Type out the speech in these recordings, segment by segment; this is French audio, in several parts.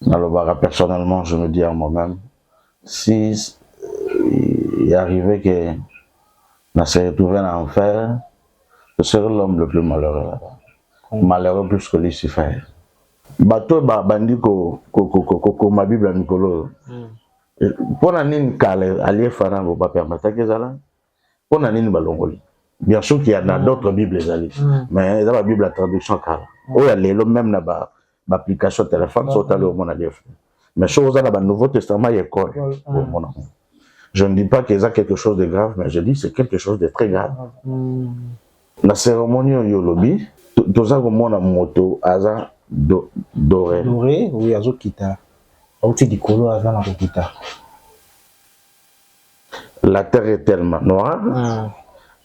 Alors, personnellement, je me dis à moi-même, si il est arrivé que on s'est retrouvé en enfer, je serai l'homme le plus malheureux là-bas. Malheureux plus que Lucifer. Bateau bandi ko ma Bible Nicolo. Pour la nine kale allié fana va pas permettre que ça là. Pour la nine balongoli. Bien sûr qu'il y a d'autres Bibles ali, mais dans la Bible la traduction kala. Oh il y a même là bas application téléphone sur le mon allié. Mais chose dans le Nouveau Testament il y a quoi pour mon amour. Je ne dis pas qu'il y a quelque chose de grave, mais je dis que c'est quelque chose de très grave. La cérémonie au Yolobi, tout ça comme mon moto, Aza doré. Doré, oui, Azo Kita. Auti di Kolo Aza na Kita. La terre est tellement noire,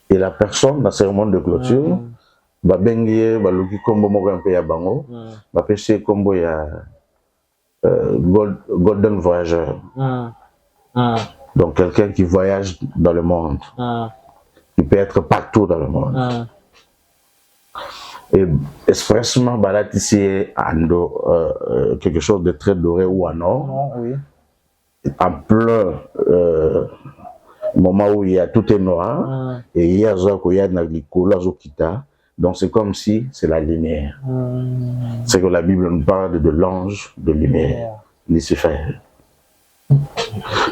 et la personne, la cérémonie de clôture, va bengier, va luki kombo moko un peu ya bango, va pêcher kombo ya Golden Voyageur. Donc quelqu'un qui voyage dans le monde, qui peut être partout dans le monde. Et expressement, ici, quelque chose de très doré ou en or, en plein moment où il y a tout est noir, et il y a Kita. Donc c'est comme si c'est la lumière. C'est que la Bible nous parle de l'ange de lumière, Lucifer.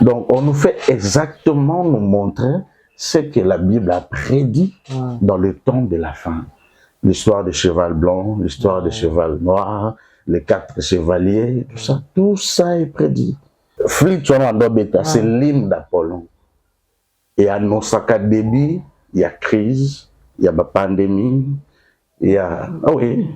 Donc on nous fait exactement nous montrer ce que la Bible a prédit dans le temps de la fin. L'histoire du cheval blanc, l'histoire du cheval noir, les 4 chevaliers, tout ça est prédit. C'est l'hymne d'Apollon. Et à Nosaka début, il y a crise, il y a pandémie, il y a... Ah oui,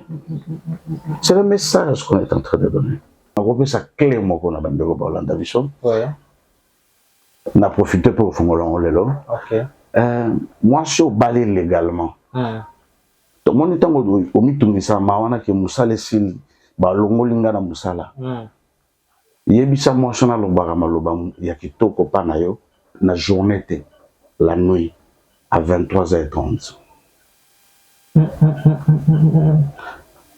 c'est le message qu'on est en train de donner. On a sa clé, on a bandé au Hollande Vision. On a profité pour faire le lelo. Moi, je suis au balai légalement. Tout le monde est au mitumisa mawana ke musale sil ba longolinga na musala. Yebisa moshona lo bagama lo bam ya kitoko pa na yo na journée te la nuit à 23h30.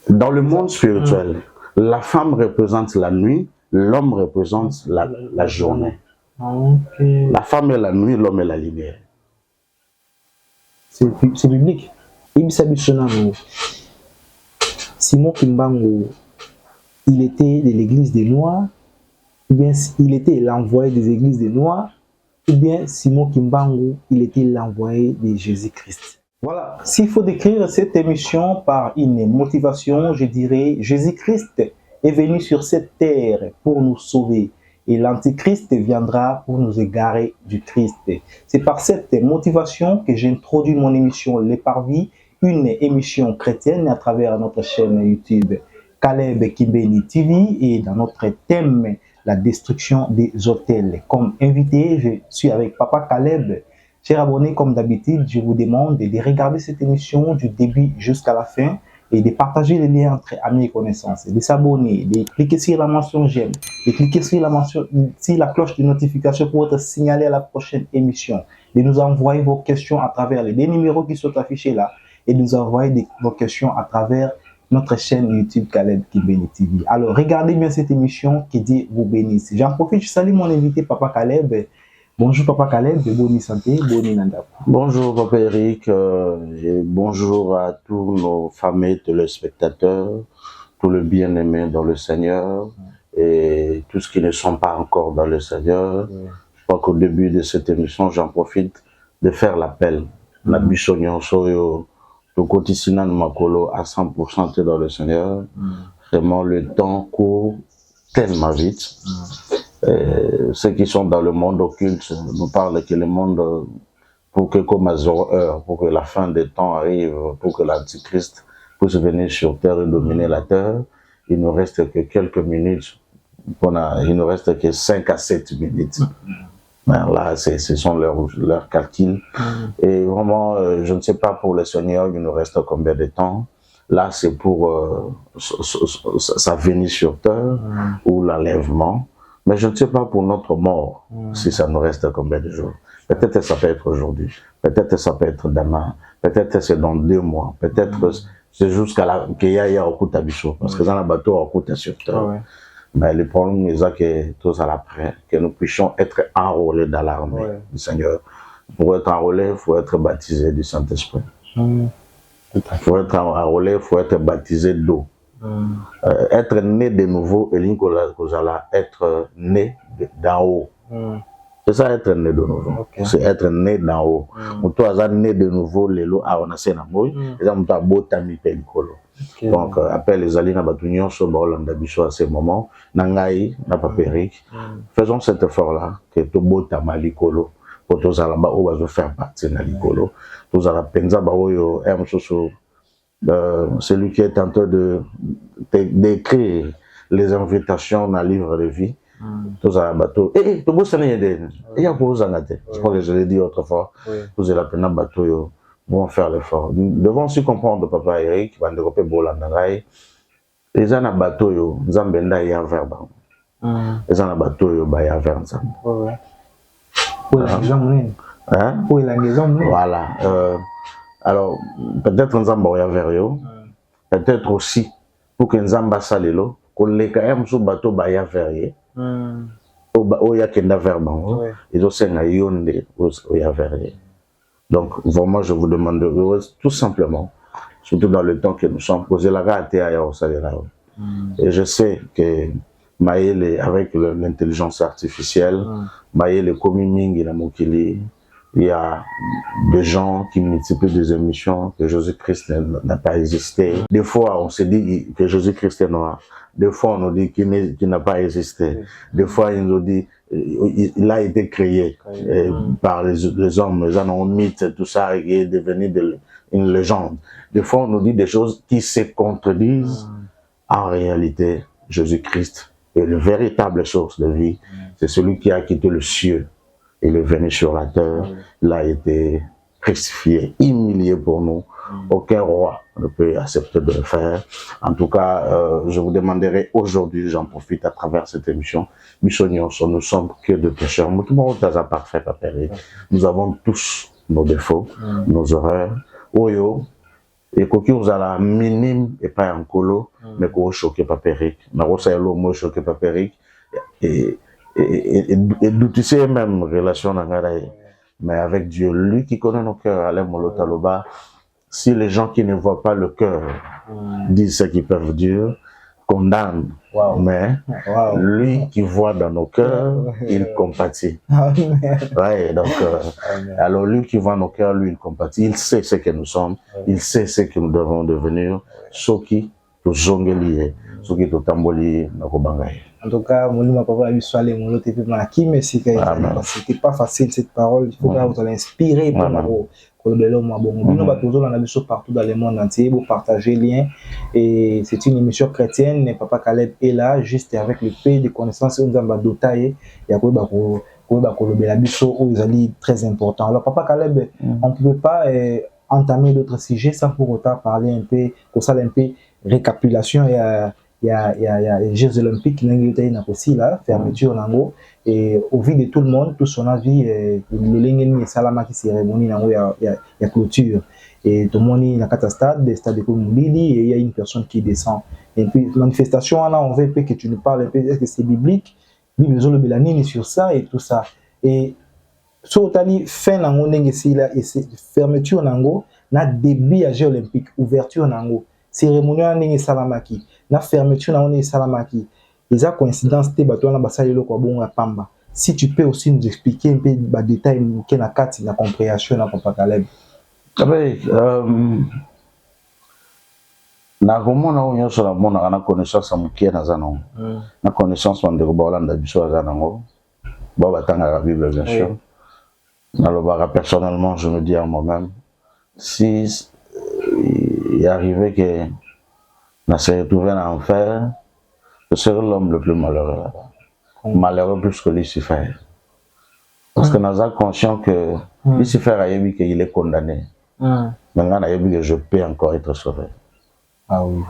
Dans le monde spirituel, la femme représente la nuit, l'homme représente la journée. La femme est la nuit, l'homme est la lumière. C'est biblique. Simon Kimbangu, il était de l'église des Noirs, ou bien il était l'envoyé des églises des Noirs, ou bien Simon Kimbangu, il était l'envoyé de Jésus-Christ. Voilà, s'il faut décrire cette émission par une motivation, je dirais Jésus-Christ est venu sur cette terre pour nous sauver. Et l'Antichrist viendra pour nous égarer du Christ. C'est par cette motivation que j'introduis mon émission Les Parvis, une émission chrétienne à travers notre chaîne YouTube Caleb Kimbeni TV et dans notre thème la destruction des hôtels. Comme invité, je suis avec Papa Caleb. Chers abonnés, comme d'habitude, je vous demande de regarder cette émission du début jusqu'à la fin et de partager les liens entre amis et connaissances, de s'abonner, de cliquer sur la mention j'aime, de cliquer sur la cloche de notification pour être signalé à la prochaine émission, de nous envoyer vos questions à travers les numéros qui sont affichés là et de nous envoyer vos questions à travers notre chaîne YouTube Caleb Kimbeni TV. Alors, regardez bien cette émission, que Dieu vous bénisse. J'en profite, je salue mon invité, Papa Caleb. Bonjour Papa Caleb, de bonne santé, bonne nanda. Bonjour Papa Eric, et bonjour à tous nos fameux téléspectateurs, tous les bien-aimés dans le Seigneur et tous ceux qui ne sont pas encore dans le Seigneur. Je crois qu'au début de cette émission, j'en profite de faire l'appel. La Bissognon Soyo, le quotidien de Makolo à 100% dans le Seigneur. Vraiment, le temps court tellement vite. Ceux qui sont dans le monde occulte nous parlent que le monde, pour que comme à 0 heure, pour que la fin des temps arrive, pour que l'Antichrist puisse venir sur terre et dominer la terre, il ne reste que quelques minutes, il ne reste que 5 à 7 minutes. Là, ce sont leurs calculs. Et vraiment, je ne sais pas pour le Seigneur, il nous reste combien de temps. Là, c'est pour sa venue sur terre ou l'enlèvement. Mais je ne sais pas pour notre mort, si ça nous reste combien de jours. Peut-être que ça peut être aujourd'hui, peut-être que ça peut être demain, peut-être que c'est dans 2 mois, peut-être que c'est jusqu'à qu'il y a au coup de bichot, parce que dans la bateau, au coup de sur terre. Mais le problème est que tout ça l'après, que nous puissions être enrôlés dans l'armée du Seigneur. Pour être enrôlé, il faut être baptisé du Saint-Esprit. Il faut être enrôlé, il faut être baptisé d'eau. Être né de nouveau, et être né d'en haut. C'est ça, être né de nouveau. C'est être né d'en haut. Toi, né de nouveau, les lots, on a ces namours, et ça, on a beau tami pelicolo. Donc, après les alliés, on a battu sur Bolanda Bicho à ces moments, Nangaï, n'a pas péric. Faisons cet effort-là, que tout beau tamalicolo, pour tous à la bas, on va faire partie de l'icolo. Tous à la penza, baoyo, celui qui est en train d'écrire les invitations dans le livre de vie. Tous à la bateau. Et tout beau, ça n'est pas. Il y a pour vous en être. Je crois que je l'ai dit autrefois. Tous à la peine bateau, vont faire l'effort. Nous devons aussi comprendre, papa Eric, qui va développer Bolandaray. Les gens à bateau, Zambenda y a verbe. Les gens à bateau, il y a verbe. Voilà. Alors, peut-être Nzamba y a verbe. Peut-être aussi, pour que Nzamba salelo, qu'on les caïms sous bateau, y a verbe. Il y a qu'un verbe. Ils ont un yonde, il y a verbe. Donc, vraiment, je vous demande tout simplement, surtout dans le temps que nous sommes posés la gâte et je sais que Maël, avec l'intelligence artificielle, Maël est comme il y a des gens qui multiplient des émissions, que Jésus-Christ n'a pas existé. Des fois, on se dit que Jésus-Christ est noir. Des fois, on nous dit qu'il n'a pas existé. Des fois, il nous dit il a été créé par les hommes, les gens ont mythe, tout ça, il est devenu une légende. Des fois, on nous dit des choses qui se contredisent. En réalité, Jésus-Christ est la véritable source de vie. C'est celui qui a quitté le ciel. Il est venu sur la terre. Il a été crucifié, humilié pour nous. Aucun roi ne peut accepter de le faire. En tout cas, je vous demanderai aujourd'hui, j'en profite à travers cette émission, nous ne sommes que de pécheurs. Nous avons tous nos défauts, nos erreurs. Oyo, et quand vous avez la minime et pas un colo, mais qu'on vous choque pas péric. Nous avons le choqué pas péric. Et tu sais même relation mais avec Dieu, lui qui connaît nos cœurs, Alain Molotaloba. Si les gens qui ne voient pas le cœur disent ce qu'ils peuvent dire, condamnent, mais lui qui voit dans nos cœurs, il compatit. Ouais, donc, alors lui qui voit nos cœurs, lui il compatit, il sait ce que nous sommes, il sait ce que nous devons devenir, ce qui nous zongelier, ce qui nous tambolier, en tout cas, mon papa a eu soalé mon lot et qui me c'était pas facile cette parole, il faut que vous l'inspirer pour partout dans le monde entier pour partager liens et c'est une émission chrétienne. Papa Caleb est là juste avec le pays de connaissances on va dotailler il y a très important. Alors Papa Caleb, on ne peut pas entamer d'autres sujets sans pour autant parler un peu pour ça un peu récapitulation. Il y a les Jeux Olympiques qui n'ont aussi là, fermeture nango et au vu de tout le monde, tout son avis, le lingeni et salama qui cérémonie nango il y a clôture et tout le monde est dans le stade de Koumouili et il y a une personne qui descend. Et puis manifestation là, on veut que tu nous parles un peu, est-ce que c'est biblique? Bible le Belanini sur ça et tout ça. Et sur tali fin nango n'engesi là et c'est fermeture nango na début à Jeux Olympiques, ouverture nango. Cérémonie en salamaki, la fermeture en salamaki. Les coïncidences te bateau na basali lo kwa bonga pamba. Si tu peux aussi nous expliquer un peu de détails que na carte na compréhension na Papa Caleb. Oui, na komona onyo so na mona na connaissance amukie na zanon. Na connaissance de Bolanda biso zanango. Ba batanga la Bible bien sûr. Na lo bara personnellement, je me dis à moi-même si il est arrivé que on s'est retrouvé en enfer, ce serait l'homme le plus malheureux là-bas. Malheureux plus que Lucifer. Parce que nous sommes conscients que Lucifer a dit qu'il est condamné. Maintenant, il a dit que je peux encore être sauvé. Ah oui.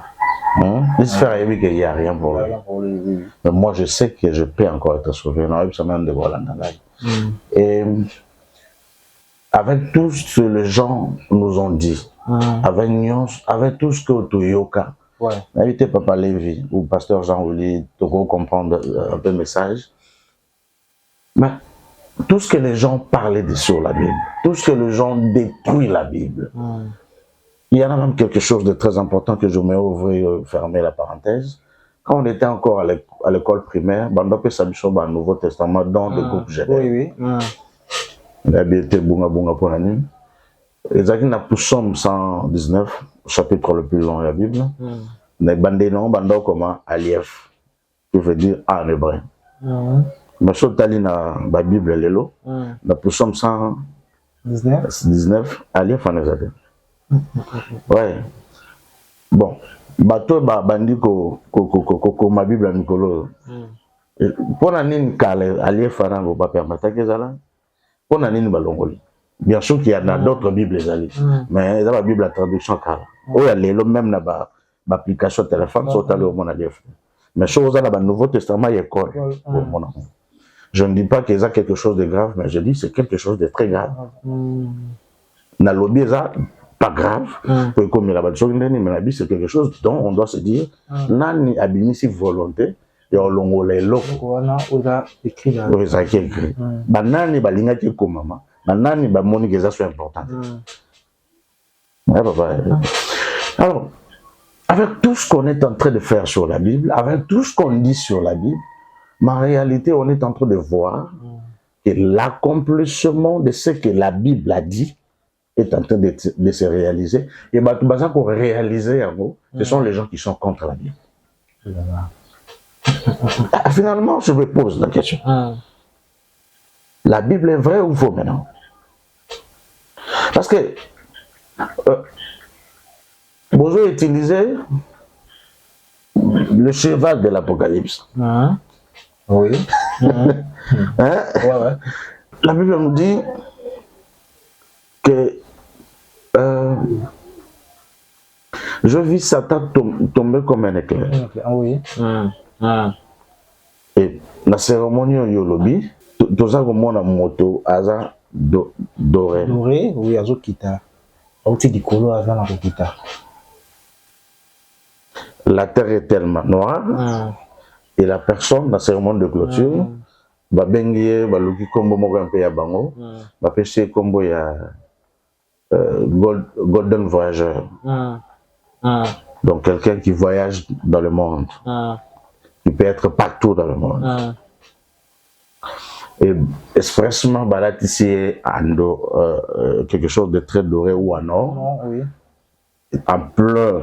Lucifer a dit qu'il n'y a rien pour lui. Mais moi, je sais que je peux encore être sauvé. Et avec tout ce que les gens nous ont dit, avec tout ce que Toyoka, Ouais. Invité Papa Lévi ou Pasteur Jean-Ouli, pour comprendre un peu le message. Mais tout ce que les gens parlaient sur la Bible, tout ce que les gens détruisent la Bible, il y en a même quelque chose de très important que je mets ouvrir, fermer la parenthèse. Quand on était encore à l'école primaire, on a fait le Nouveau Testament dans le groupe général. Oui, oui. Il a été bunga pour la nuit. Et ça, il a pour Somme 119, chapitre le plus long de la Bible. Les bandés non, bandés comme Alief, qui veut dire en hébreu. Mais sur la Bible, l'élo, la pour Somme 119, Alief en hébreu. Ouais. Bon. Bateau bandi ko ma Bible Nicolo. Pour la nine kale Alief en va permettre que ça là. Pour la nine balongoli. Bien sûr qu'il y en a d'autres Bibles, mais dans la Bible, la traduction car. Oh, il y a les même là-bas, l'application téléphone, sur le mon Alief. Mais chose dans le Nouveau Testament, il y a quoi? Je ne dis pas qu'il y a quelque chose de grave, mais je dis que c'est quelque chose de très grave. Dans l'objet, ça, pas grave, comme il y a mais la Bible, c'est quelque chose dont on doit se dire, nani abimisi volonté, et on l'ongolé loko. On a écrit là. Oui, ça qui est écrit. Banani balinga qui comme maman. Nani ba moni que ça soit important. Ouais, papa. Alors, avec tout ce qu'on est en train de faire sur la Bible, avec tout ce qu'on dit sur la Bible, mais en réalité, on est en train de voir que l'accomplissement de ce que la Bible a dit est en train de se réaliser. Et bah, tout ça qu'on réaliser en gros, ce sont les gens qui sont contre la Bible. Finalement, je me pose la question. La Bible est vraie ou faux maintenant? Parce que Bozo utilisait le cheval de l'Apocalypse. Oui. Ouais. La Bible nous dit que je vis Satan tomber comme un éclair. Oui. Et la cérémonie au Yolobi, tout ça comme mon moto, Aza doré. Doré, oui, Azo Kita. Auti di Kolo Aza na Kita. La terre est tellement noire et la personne, la cérémonie de clôture, va bengier, va luki kombo moko un peu ya bango, va pêcher kombo ya Golden Voyageur. Donc quelqu'un qui voyage dans le monde, qui peut être partout dans le monde. Et expressement, ici, quelque chose de très doré ou en or, en plein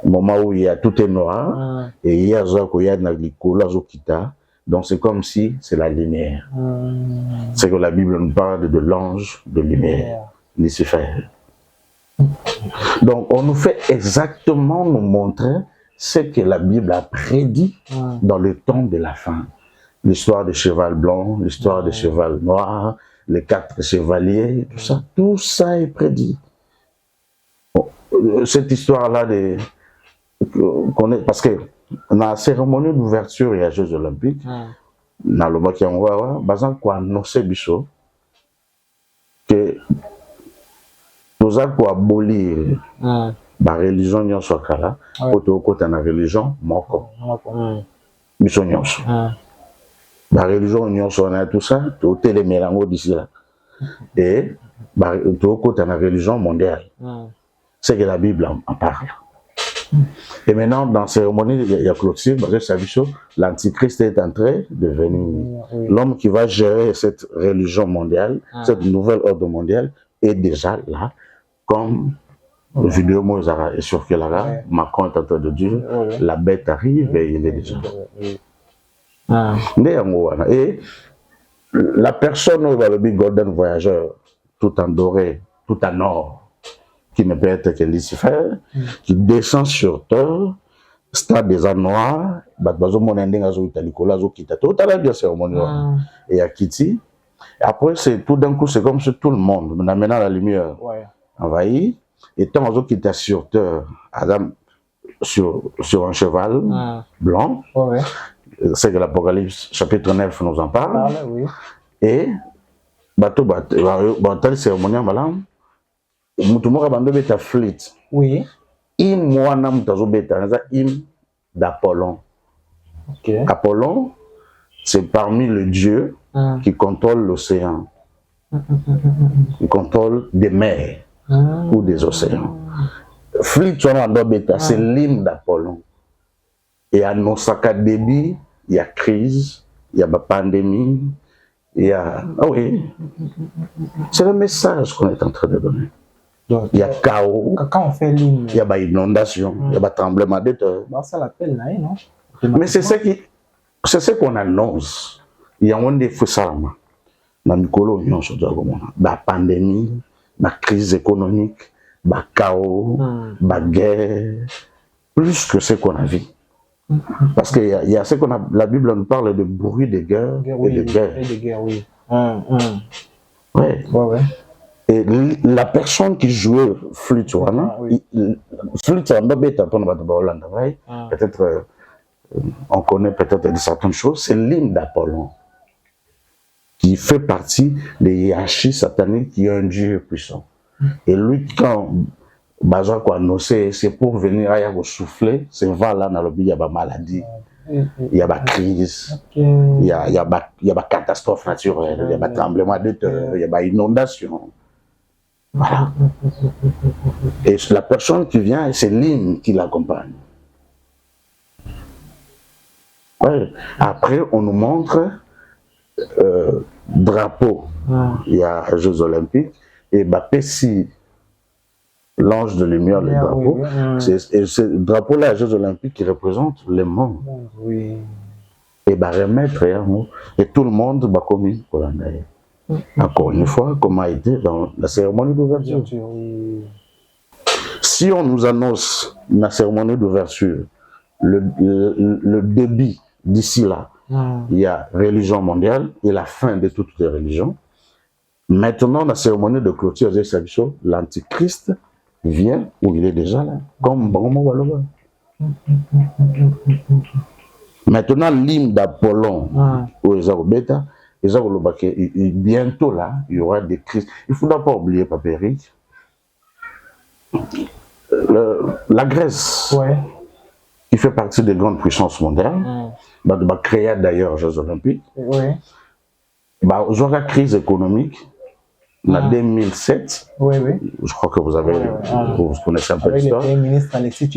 moment où il y a tout est noir, et il y a Kita. Donc c'est comme si c'est la lumière. C'est que la Bible nous parle de l'ange de lumière, Lucifer. Donc on nous fait exactement nous montrer ce que la Bible a prédit dans le temps de la fin. L'histoire du cheval blanc, l'histoire du cheval noir, les 4 chevaliers, tout ça est prédit. Bon, cette histoire-là, parce que dans la cérémonie d'ouverture et à Jeux Olympiques, dans le mois qui on va, bazan quoi annoncer biso que nous avons abolir la religion nyonso kala, pour côté na religion moko. Biso nyonso. La religion nyonso na tout ça, tout les mélanges d'ici là. Et tout côté na religion mondiale. C'est que la Bible en parle. Et maintenant, dans la cérémonie, il y a clôture, l'Antichrist est en train de venir. L'homme qui va gérer cette religion mondiale, cette nouvelle ordre mondiale, est déjà là, comme le vidéo Mozart est sur là, Macron est en train de dire, la bête arrive et il est déjà là. Et la personne où va le Golden Voyageur, tout en doré, tout en or, qui ne peut être que Lucifer, qui descend sur terre, stade des ans noirs, et à Kitty. Après, tout d'un coup, c'est comme si tout le monde, maintenant la lumière envahit, et tant qui était sur terre, Adam sur un cheval blanc, c'est que l'Apocalypse chapitre 9 nous en parle, et bateau, cérémonie, tout le monde a ta flûte. Oui. hymne wana mutazo beta ça hymne d'Apollon. Okay. Apollon, c'est parmi les dieux qui contrôlent l'océan, qui contrôlent des mers ou des océans. Flûte c'est l'hymne d'Apollon. Et à Nosaka débit, il y a crise, il y a pandémie, il y a... Ah oui, c'est le message qu'on est en train de donner. Donc, il y a chaos, quand on fait l'hymne, il y a inondation, il y a tremblement de terre. Bah, ça l'appelle là, non? Mais c'est ce qu'on annonce. Il y a des fusarma. Dans le colon, la pandémie, la crise économique, le chaos, la guerre, plus que ce qu'on a vu. Parce qu'il y a ce qu'on a, la Bible nous parle de bruit de guerre et de guerre. Et de guerre, oui. Ouais. Et la personne qui jouait flûte, flûte, peut-être, on connaît peut-être certaines choses, c'est l'hymne d'Apollon, qui fait partie des hiérarchies sataniques qui est un Dieu puissant. Et lui, quand c'est pour venir à souffler, c'est là dans le il y a des maladies, il y a des crises, il y a des catastrophes naturelles, il y a des tremblements de terre, il y a des inondations. Voilà. Et la personne qui vient, c'est l'hymne qui l'accompagne. Ouais. Après, on nous montre drapeau. Il y a Jeux Olympiques et si l'ange de lumière, le drapeau. Et ce drapeau-là, Jeux Olympiques, qui représente le monde. Oui. Et remettre, et tout le monde va commis pour l'année. Encore une fois, comme a été dans la cérémonie d'ouverture. Si on nous annonce la cérémonie d'ouverture, le début d'ici là, il y a religion mondiale et la fin de toutes les religions. Maintenant, la cérémonie de clôture, l'Antichrist vient, ou il est déjà là, comme Bango. Maintenant, l'hymne d'Apollon, ou Ezarobeta, bientôt là, il y aura des crises. Il ne faudra pas oublier, Papa Eric, la Grèce, qui fait partie des grandes puissances mondiales, va créer d'ailleurs les Jeux Olympiques. Il y aura une crise économique en 2007. Je crois que vous connaissez un peu l'histoire.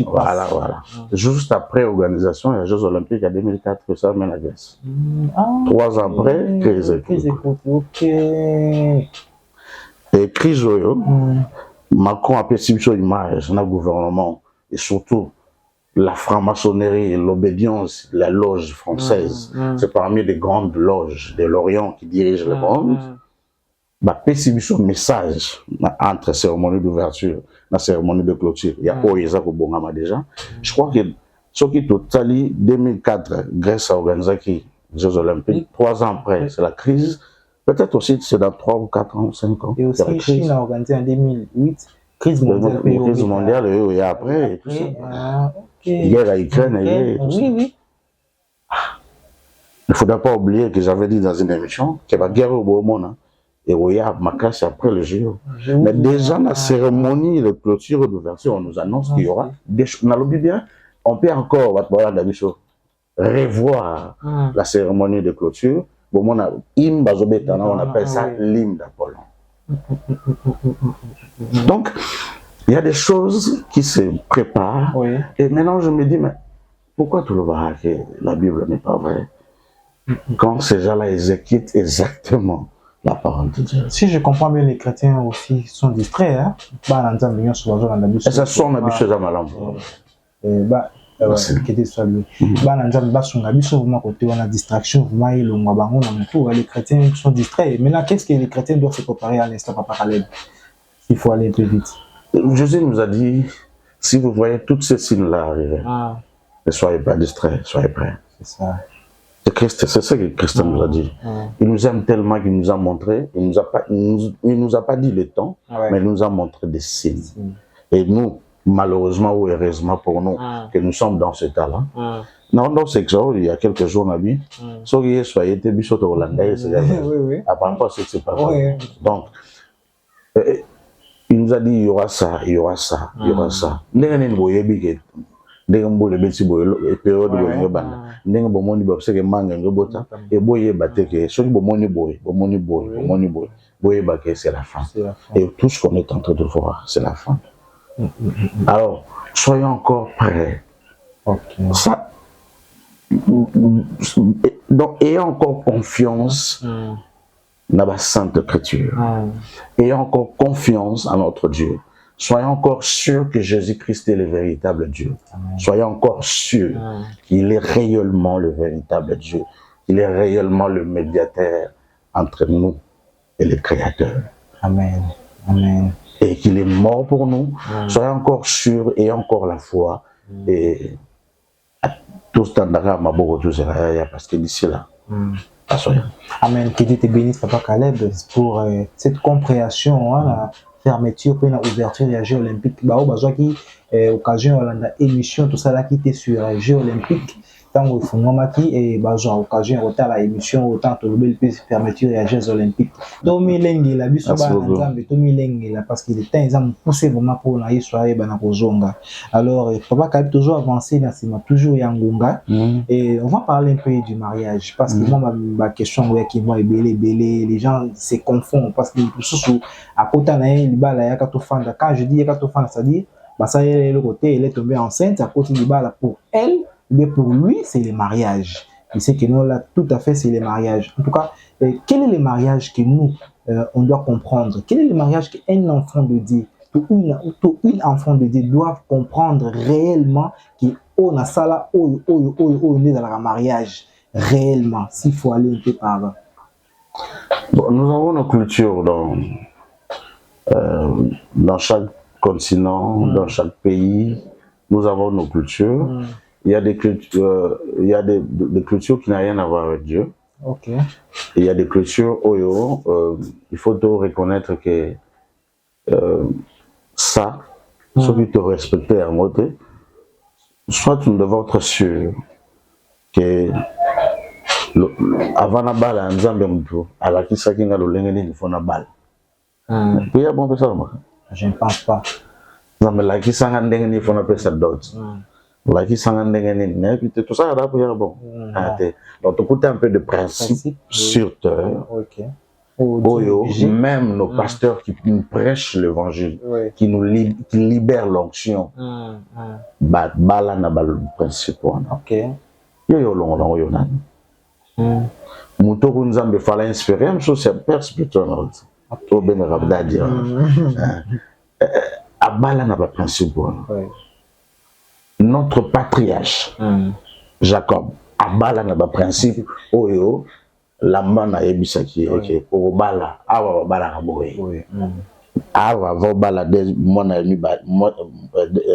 Voilà. Juste après l'organisation des Jeux Olympiques en 2004, que ça mène la Grèce. 3 ans après, crise économique. Et crise, Macron a perçu son image dans le gouvernement et surtout la franc-maçonnerie, l'obédience, la loge française. C'est parmi les grandes loges de l'Orient qui dirigent le monde. Perçu son message entre la cérémonie d'ouverture et la cérémonie de clôture. Il y a Oïsa Kobongama déjà. Je crois que ce qui est total, 2004, Grèce a organisé les Jeux Olympiques. 3 ans après, c'est la crise. Peut-être aussi c'est dans 3 ou 4 ans, 5 ans. Et aussi, Chine a organisé en 2008, crise mondiale. Crise mondiale, et après, et tout ça. Guerre à Ukraine, et tout ça. Il ne faudra pas oublier que j'avais dit dans une émission que la guerre au monde, et il y a ma casse après le JO. Mais déjà, la cérémonie de clôture d'ouverture, on nous annonce qu'il y aura des choses. On peut encore revoir la cérémonie de clôture. On appelle ça l'hymne d'Apollon. Donc, il y a des choses qui se préparent. Et maintenant, je me dis, mais pourquoi tout le monde que la Bible n'est pas vraie? Quand ces gens-là exécutent exactement la parole de Dieu. Si je comprends bien, les chrétiens aussi sont distraits. Et ça sonne à choses à malin. Les chrétiens sont distraits. Maintenant, qu'est-ce que les chrétiens doivent se préparer à l'instant parallèle? Il faut aller plus vite. Jésus nous a dit, si vous voyez tous ces signes-là arriver, ne soyez pas distraits, soyez prêts. C'est ça. C'est ce que Christ nous a dit. Il nous aime tellement qu'il nous a montré, il nous a pas dit le temps, mais il nous a montré des signes. Et nous, malheureusement ou heureusement pour nous, que nous sommes dans ce cas-là. Non, dans ce cas, il y a quelques jours, on a dit, soyez été bichot hollandais, apparemment, c'est pas vrai. Donc, il nous a dit il y aura ça, il y aura ça, il y aura ça. Ndenge boyebi ke ndenge mbole beti boyelo e période boyelo bana. Ndenge bomoni ba seke manga ngobota e boyeba te ke soki bomoni boye, boyeba ke c'est la fin. Et tout ce qu'on est en train de voir, c'est la fin. Alors, soyons encore prêts. Ça, donc, ayez encore confiance dans la Sainte Écriture. Ayez encore confiance en notre Dieu. Soyons encore sûrs que Jésus-Christ est le véritable Dieu. Soyons encore sûrs qu'il est réellement le véritable Dieu. Il est réellement le médiateur entre nous et le Créateur. Amen. Amen. Et qu'il est mort pour nous. Soyons encore sûrs et encore la foi. Et tout ce temps d'arrêt, parce que d'ici là, amen. Que Dieu te bénisse, Papa Caleb, pour cette compréhension, la fermeture, puis l'ouverture des Jeux Olympiques. Qui occasion de l'émission, tout ça là qui était sur les Jeux Olympiques. Tant que Fungomaki et Bazo occasion autant la émission autant que le fermeture des Jeux Olympiques. Tomi Lengi la biso ba nzambe Tomi Lengi la parce qu'il était exemple poussé vraiment pour la soirée bana kozonga. Alors Papa Caleb toujours avancé dans ce toujours yangunga et on va parler un peu du mariage parce que moi ma question ouais qui vont belé les gens se confondent parce que sous à côté na libala ya katofanda quand je dis ya katofanda ça dit bah ça est le côté elle est tombée enceinte à côté libala pour elle. Mais pour lui, c'est le mariage. Il sait que nous, là, tout à fait, c'est le mariage. En tout cas, quel est le mariage que nous, on doit comprendre? Quel est le mariage qu'un enfant de Dieu, une enfant de Dieu doit comprendre réellement qu'on a ça là, on est dans le mariage, réellement, s'il faut aller un peu par là. Bon, nous avons nos cultures dans chaque continent, dans chaque pays. Nous avons nos cultures. Il y a des cultures, des cultures qui n'ont rien à voir avec Dieu. Okay. Il y a des cultures, il faut tout reconnaître que ça, ceux qui te respectent à montrer, soit nous devons être sûrs que avant la balle, à la qui s'acquiert le lengeni, il faut la balle. Il y a bon ça, je ne pense pas. Non, mais la qui s'acquiert il faut la ça d'autres. La qui s'en tout ça là pour bon. Donc tu coûtes un peu de principe sur terre. Même nos pasteurs qui nous prêchent l'évangile, qui nous libèrent l'onction. Bala na bal principe. OK. Yo long yo nan. Muto nzambe fala inspirer même chose c'est père spirituel. To ben rabda dire. Abala na ba principe. Notre patriarche, Jacob, abala na ba principe, oyo, la mana ebisaki, ok, obala, awa bala na boye. Awa va bala de mona mi ba,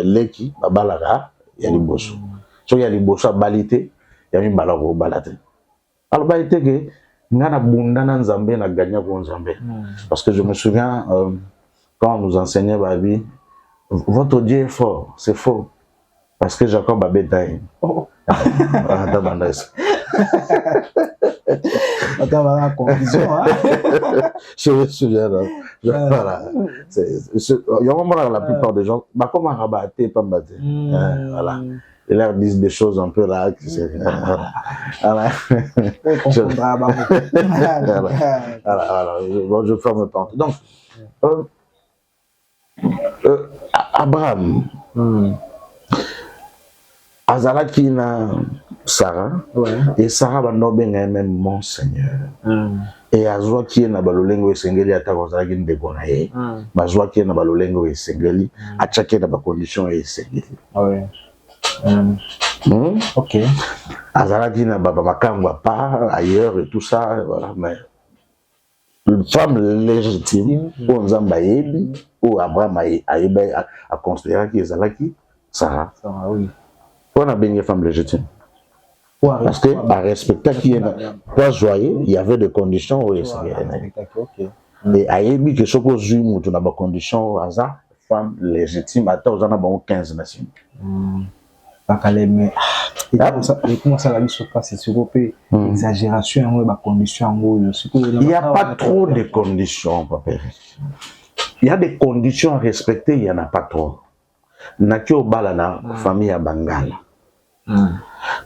leki, babala ga, ya liboso. So ya liboso balite, ya mi bala ko balate. Alors balite ke, ngana bunda na nzambe na gagna ko nzambe. Parce que je me souviens, quand on nous enseignait babi, votre Dieu est fort, c'est faux. Parce que Jacob a bétail. Attends, la confusion. Je me souviens. Voilà. Il y a la plupart des gens. Comment rabattre, pas battre. Voilà. Ils leur disent des choses un peu là. Voilà. Bon, je ferme le temps. Donc, Abraham. Azalaki na Sarah, et Sarah va nommer même mon Seigneur. Et Azwa qui est na balolengo esengeli ata kozalaki ndeko na ye. Bazwa qui est na balolengo esengeli, achake na ba condition esengeli. OK. Azalaki na baba makambo part ailleurs et tout ça, voilà, mais une femme légitime, pour Nzamba yebi, ou Abraham a considéré qu'il Azalaki Sarah. Sarah, oui. On a bien une femme légitime. Parce que, à respecter qui est pas joyeux, il y avait des conditions où il et à Yébi, que ce que j'ai eu, tu n'as pas de conditions, hasard, femme légitime, attends, on a bon 15 nations. Mais comment ça la vie se passe, c'est européen, exagération, conditions. Il n'y a pas trop de conditions, papa. il y a des conditions à respecter, il n'y en a pas trop. Naki obala na famille ya Bangala.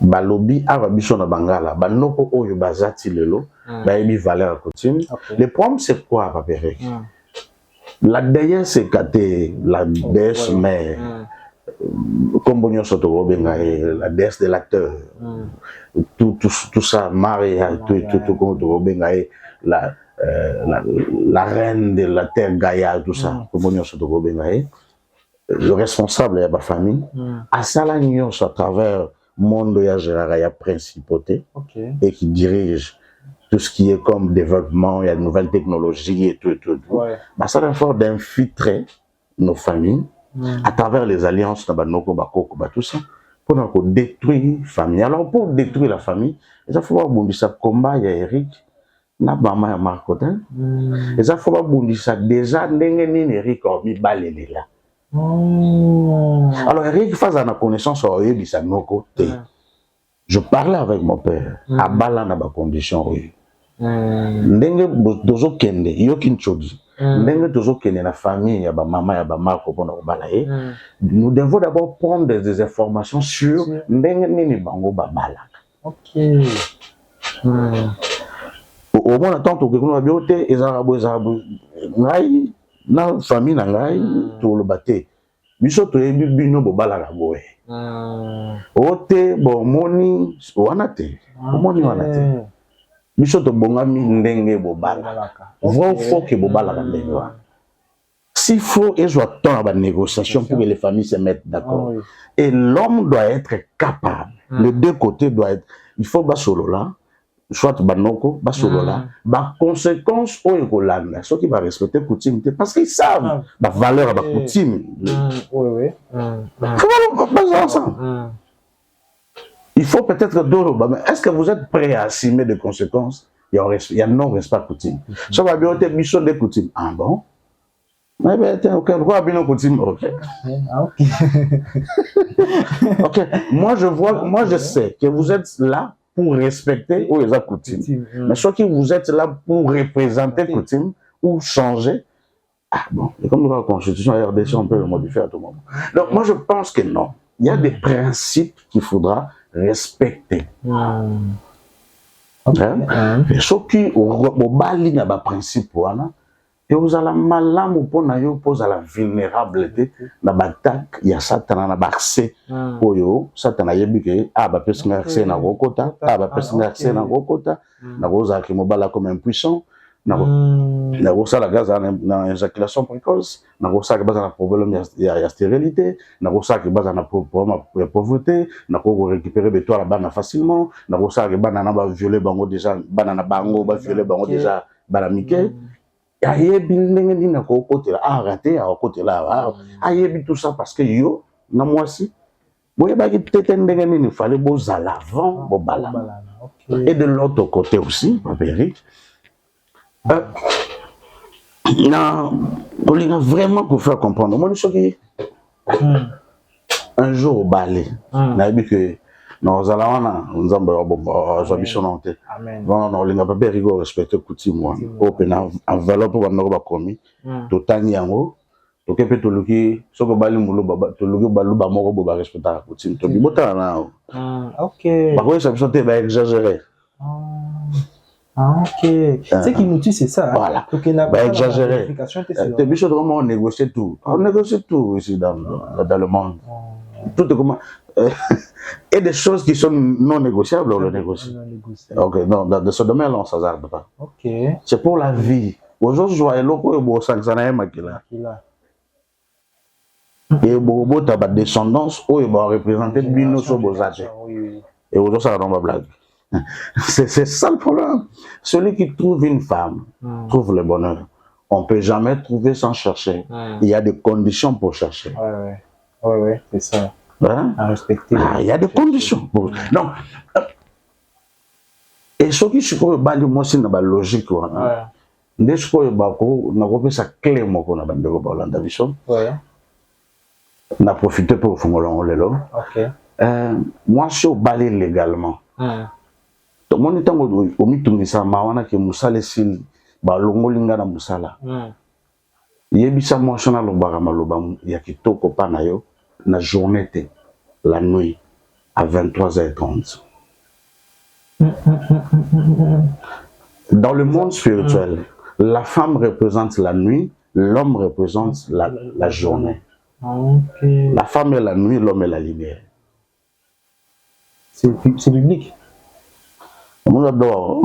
Balobi ava biso na Bangala, banoko oyo bazati lelo, bayebi valeur coutume. Le problème c'est quoi, Papa Eric? La déesse c'est kate, la déesse mère. Comme la déesse de l'acteur. Tout ça, Maria, tout la reine de la terre Gaïa, tout ça. Le responsable de la famille, à Salagnos à travers le monde de la principauté, et qui dirige tout ce qui est comme développement, il y a de nouvelles technologies et tout. Bah, ça a fort d'infiltrer nos familles à travers les alliances, tout ça, pour détruire la famille. Alors, pour détruire la famille, il faut voir ça combat, il y a Eric, na maman ya Marcotin. Il faut voir ça déjà, Eric a mis balé là. Alors, Eric faisait la connaissance de Noko. Je parlais avec mon père, à Bala na ba condition. Ndenge dozo kende, yo kinchodi. Ndenge dozo kende na famille, ya ba maman, ya ba Marco pour bala. Nous devons d'abord prendre des informations sur ndenge nini bango ba bala. Ok. Au moins, tant que nous avons été, ils ont ngai na famille na ngai to lo baté. Biso to yebi bino bo bala la boye. Ote bo moni wanate. Moni wanate. Biso to bongami ndenge bo bala. Vont faut que bo bala la ndenge wa. S'il faut, il doit temps à négociation pour que les familles se mettent d'accord. Et l'homme doit être capable. Les deux côtés doivent être. Il faut bas solo là. Soit banoko, basolola, ba conséquence au Yolanda, ceux qui va respecter coutume, parce qu'ils savent la valeur de la coutume. Oui. Comment on va ensemble? Il faut peut-être d'autres, mais est-ce que vous êtes prêts à assumer des conséquences? Il y a non-respect de coutume. Ça va bien être mission de coutume. Ah bon? Mais bien, aucun droit à bien coutume. Ok. Ok. Moi, je sais que vous êtes là pour respecter ou les coutumes. Mais soit que vous êtes là pour représenter coutume ou changer. Ah bon, et comme la Constitution RDC, on peut le modifier à tout moment. Donc moi je pense que non. Il y a des principes qu'il faudra respecter. Et soit qui au bali n'a pas principe voilà. Et vous allez malamu pour nayo pose à la vulnérabilité na batak ya satana na accès oyo satana yebi ba personne accès na rokota ba personne accès na rokota na rosa qui mobala comme impuissant na rosa la gaz na éjaculation précoce na rosa qui base na problème ya stérilité na rosa qui base na problème de pauvreté na ko récupérer de toi la bana facilement na rosa qui bana na ba violer bango déjà bana na bango ba violer bango déjà bana miké. Ayebi ndenge ndina ko côté là raté à côté là ayebi tout ça parce que yo na moi si boye ba ki tete ndenge nini fallait boza l'avant bo bala. Et de l'autre côté aussi Papa Eric na on a vraiment pour faire comprendre moi je sais un jour au balai na yebi que nous allons nous ambition non on n'a pas rigolo respecter coutume open enveloppe pour nous commis tout tani yango to kepe to luki soko bali mulo baba to luki balu ba moko bo ba respecter la coutume to bibota na ok ba ko ça te ba exagérer ok ce qui nous tue c'est ça voilà ba exagérer te biso comment on négocie tout ici dans le monde tout est comment et des choses qui sont non négociables, on le négocie. Ok, non, dans ce domaine-là, on ne s'hasarde pas. Ok. C'est pour la vie. Aujourd'hui, je vois loko ebo sankana makila. Et bobo ta ba descendance ou ebo représenter bino so bozate. Et aujourd'hui ça va blague. C'est ça le problème. Celui qui trouve une femme trouve le bonheur. On ne peut jamais trouver sans chercher. Il y a des conditions pour chercher. Ouais, c'est ça. Hein? À respecter. Il y a des conditions. Donc, et ce qui se trouve dans la logique, dès que on a sa clé, on a profité pour faire moi, je suis au balai légalement. Tout le monde est au Mitunisa, Mawana qui Moussale Sil, Balongolinga na Moussala. Yebisa moi chana lobara maloba ya kitoko pa na yo na journée te la nuit à 23h30. Dans le monde spirituel, la femme représente la nuit, l'homme représente la journée. Okay. La femme est la nuit, l'homme est la lumière. C'est biblique. On adore.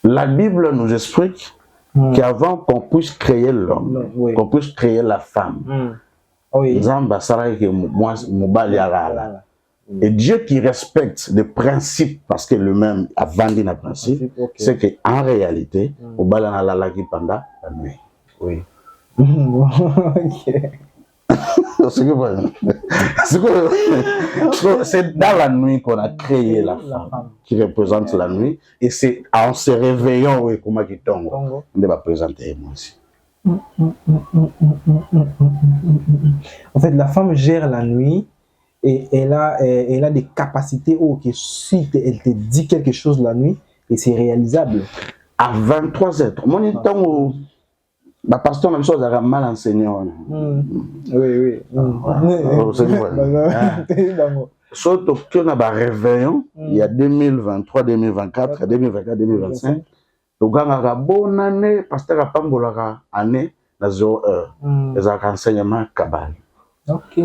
La Bible nous explique qu'avant qu'on puisse créer l'homme, qu'on puisse créer la femme, et Dieu qui respecte les principes, parce que lui-même a vendu les principes, c'est qu'en réalité, au balanala qui pendant la nuit. Oui. C'est dans la nuit qu'on a créé la femme qui représente la nuit, et c'est en se réveillant, oui, comment il tombe, on va présenter moi aussi. En fait, la femme gère la nuit et elle a des capacités que si elle te dit quelque chose la nuit, et c'est réalisable. À 23h, mon temps bah, pasteur, même chose, a mal enseigné. Oui. Surtout qu'on a un réveillon, il y a 2023, 2024, 2024, 2025. Donc, on a une bonne année, pasteur a pas une année, dans 0 heure. Ils ont un enseignement cabal. Ok.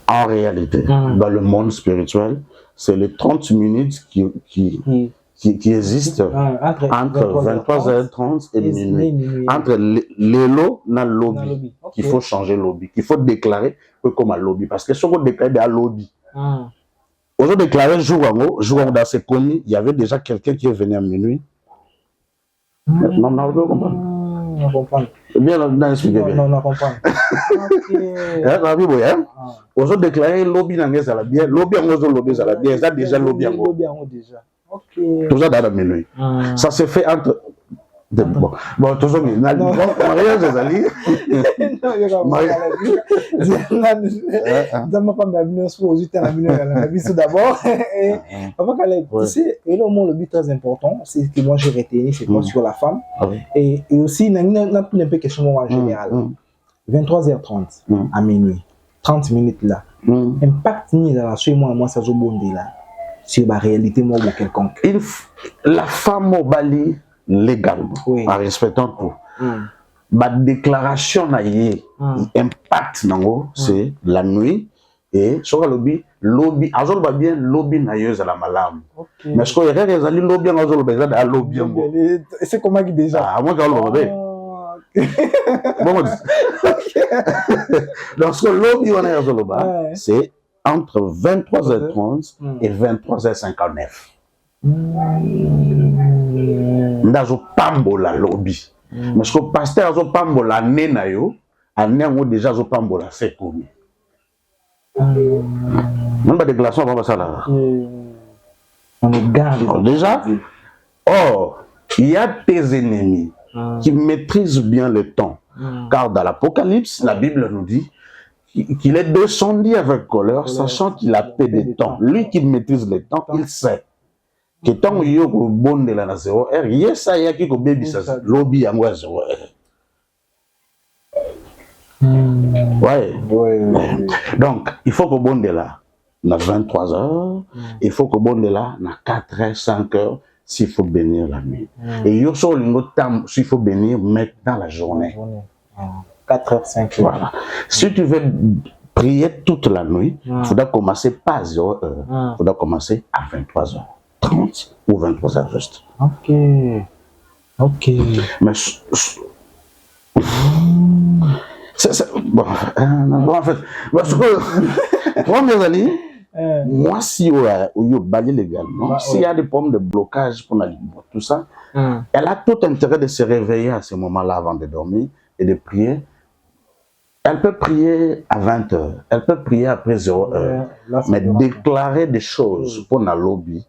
En réalité, dans le monde spirituel, c'est les 30 minutes qui existent entre 23h30 et minuit. Entre l'élo et le lobby. Qu'il faut changer lobby. Qu'il faut déclarer comme un lobby. Parce que si on déclare un lobby, on a déclaré jour dans ces commis, il y avait déjà quelqu'un qui est venu à minuit. Non, on comprend. Bien, on a expliqué bien. Non, on comprend. On a déclaré lobby dans les bien. Lobby en lobby ça bien. Ça déjà lobby en déjà. Tout ça dans la minuit. Ça se fait entre. Bon, toujours, mariage des alliés. D'abord, tu sais, et le mot le but très important, c'est que moi j'ai retenu, c'est quoi sur la femme. Et aussi, il y a un peu question en général. 23h30 à minuit, 30 minutes là. Impact ni dans la suite, moi, ça se bonde là. Sur la réalité, moi, ou quelconque. La femme au Bali, légalement, en respectant tout. Ma déclaration impact c'est la nuit et sur le lobby azol ba bien lobby na yo la malam mais ce que les ali lobby en azol ba za lobby c'est comment qui déjà moi ka lo ba bon donc ce lobby on a azol ba c'est entre 23h30 et 23h59. Ndazo pambola lobby. Mais ce que le pasteur a pambola nena yo, a déjà zo pambola c'est commis. Même pas de glaçons on va ça là. On est garde déjà. Or, il y a tes ennemis qui maîtrisent bien le temps. Car dans l'Apocalypse, la Bible nous dit qu'il est descendu avec colère, sachant qu'il a peu de temps. Lui qui maîtrise le temps, il sait que tant qu'il y a bon de la 0R, il y a ça, il y a qui baby ça, lobby en 0R. Ouais. Donc, il faut que bon de là, na 23h, il faut que bon de là, na 4h, 5h, s'il faut bénir la nuit. Et il y a aussi un temps, s'il faut bénir, maintenant la journée. 4h, 5h. Voilà. Si tu veux prier toute la nuit, il faudra commencer pas à 0h, il faudra commencer à 23h30 ou 23h juste. Ok. Mais bon, en fait, parce que moi, mes amis, moi, si on a balayé légalement, s'il y a des problèmes de blocage pour tout ça, elle a tout intérêt de se réveiller à ce moment-là avant de dormir et de prier. Elle peut prier à 20h, elle peut prier après 0h, mais déclarer des choses pour la lobby,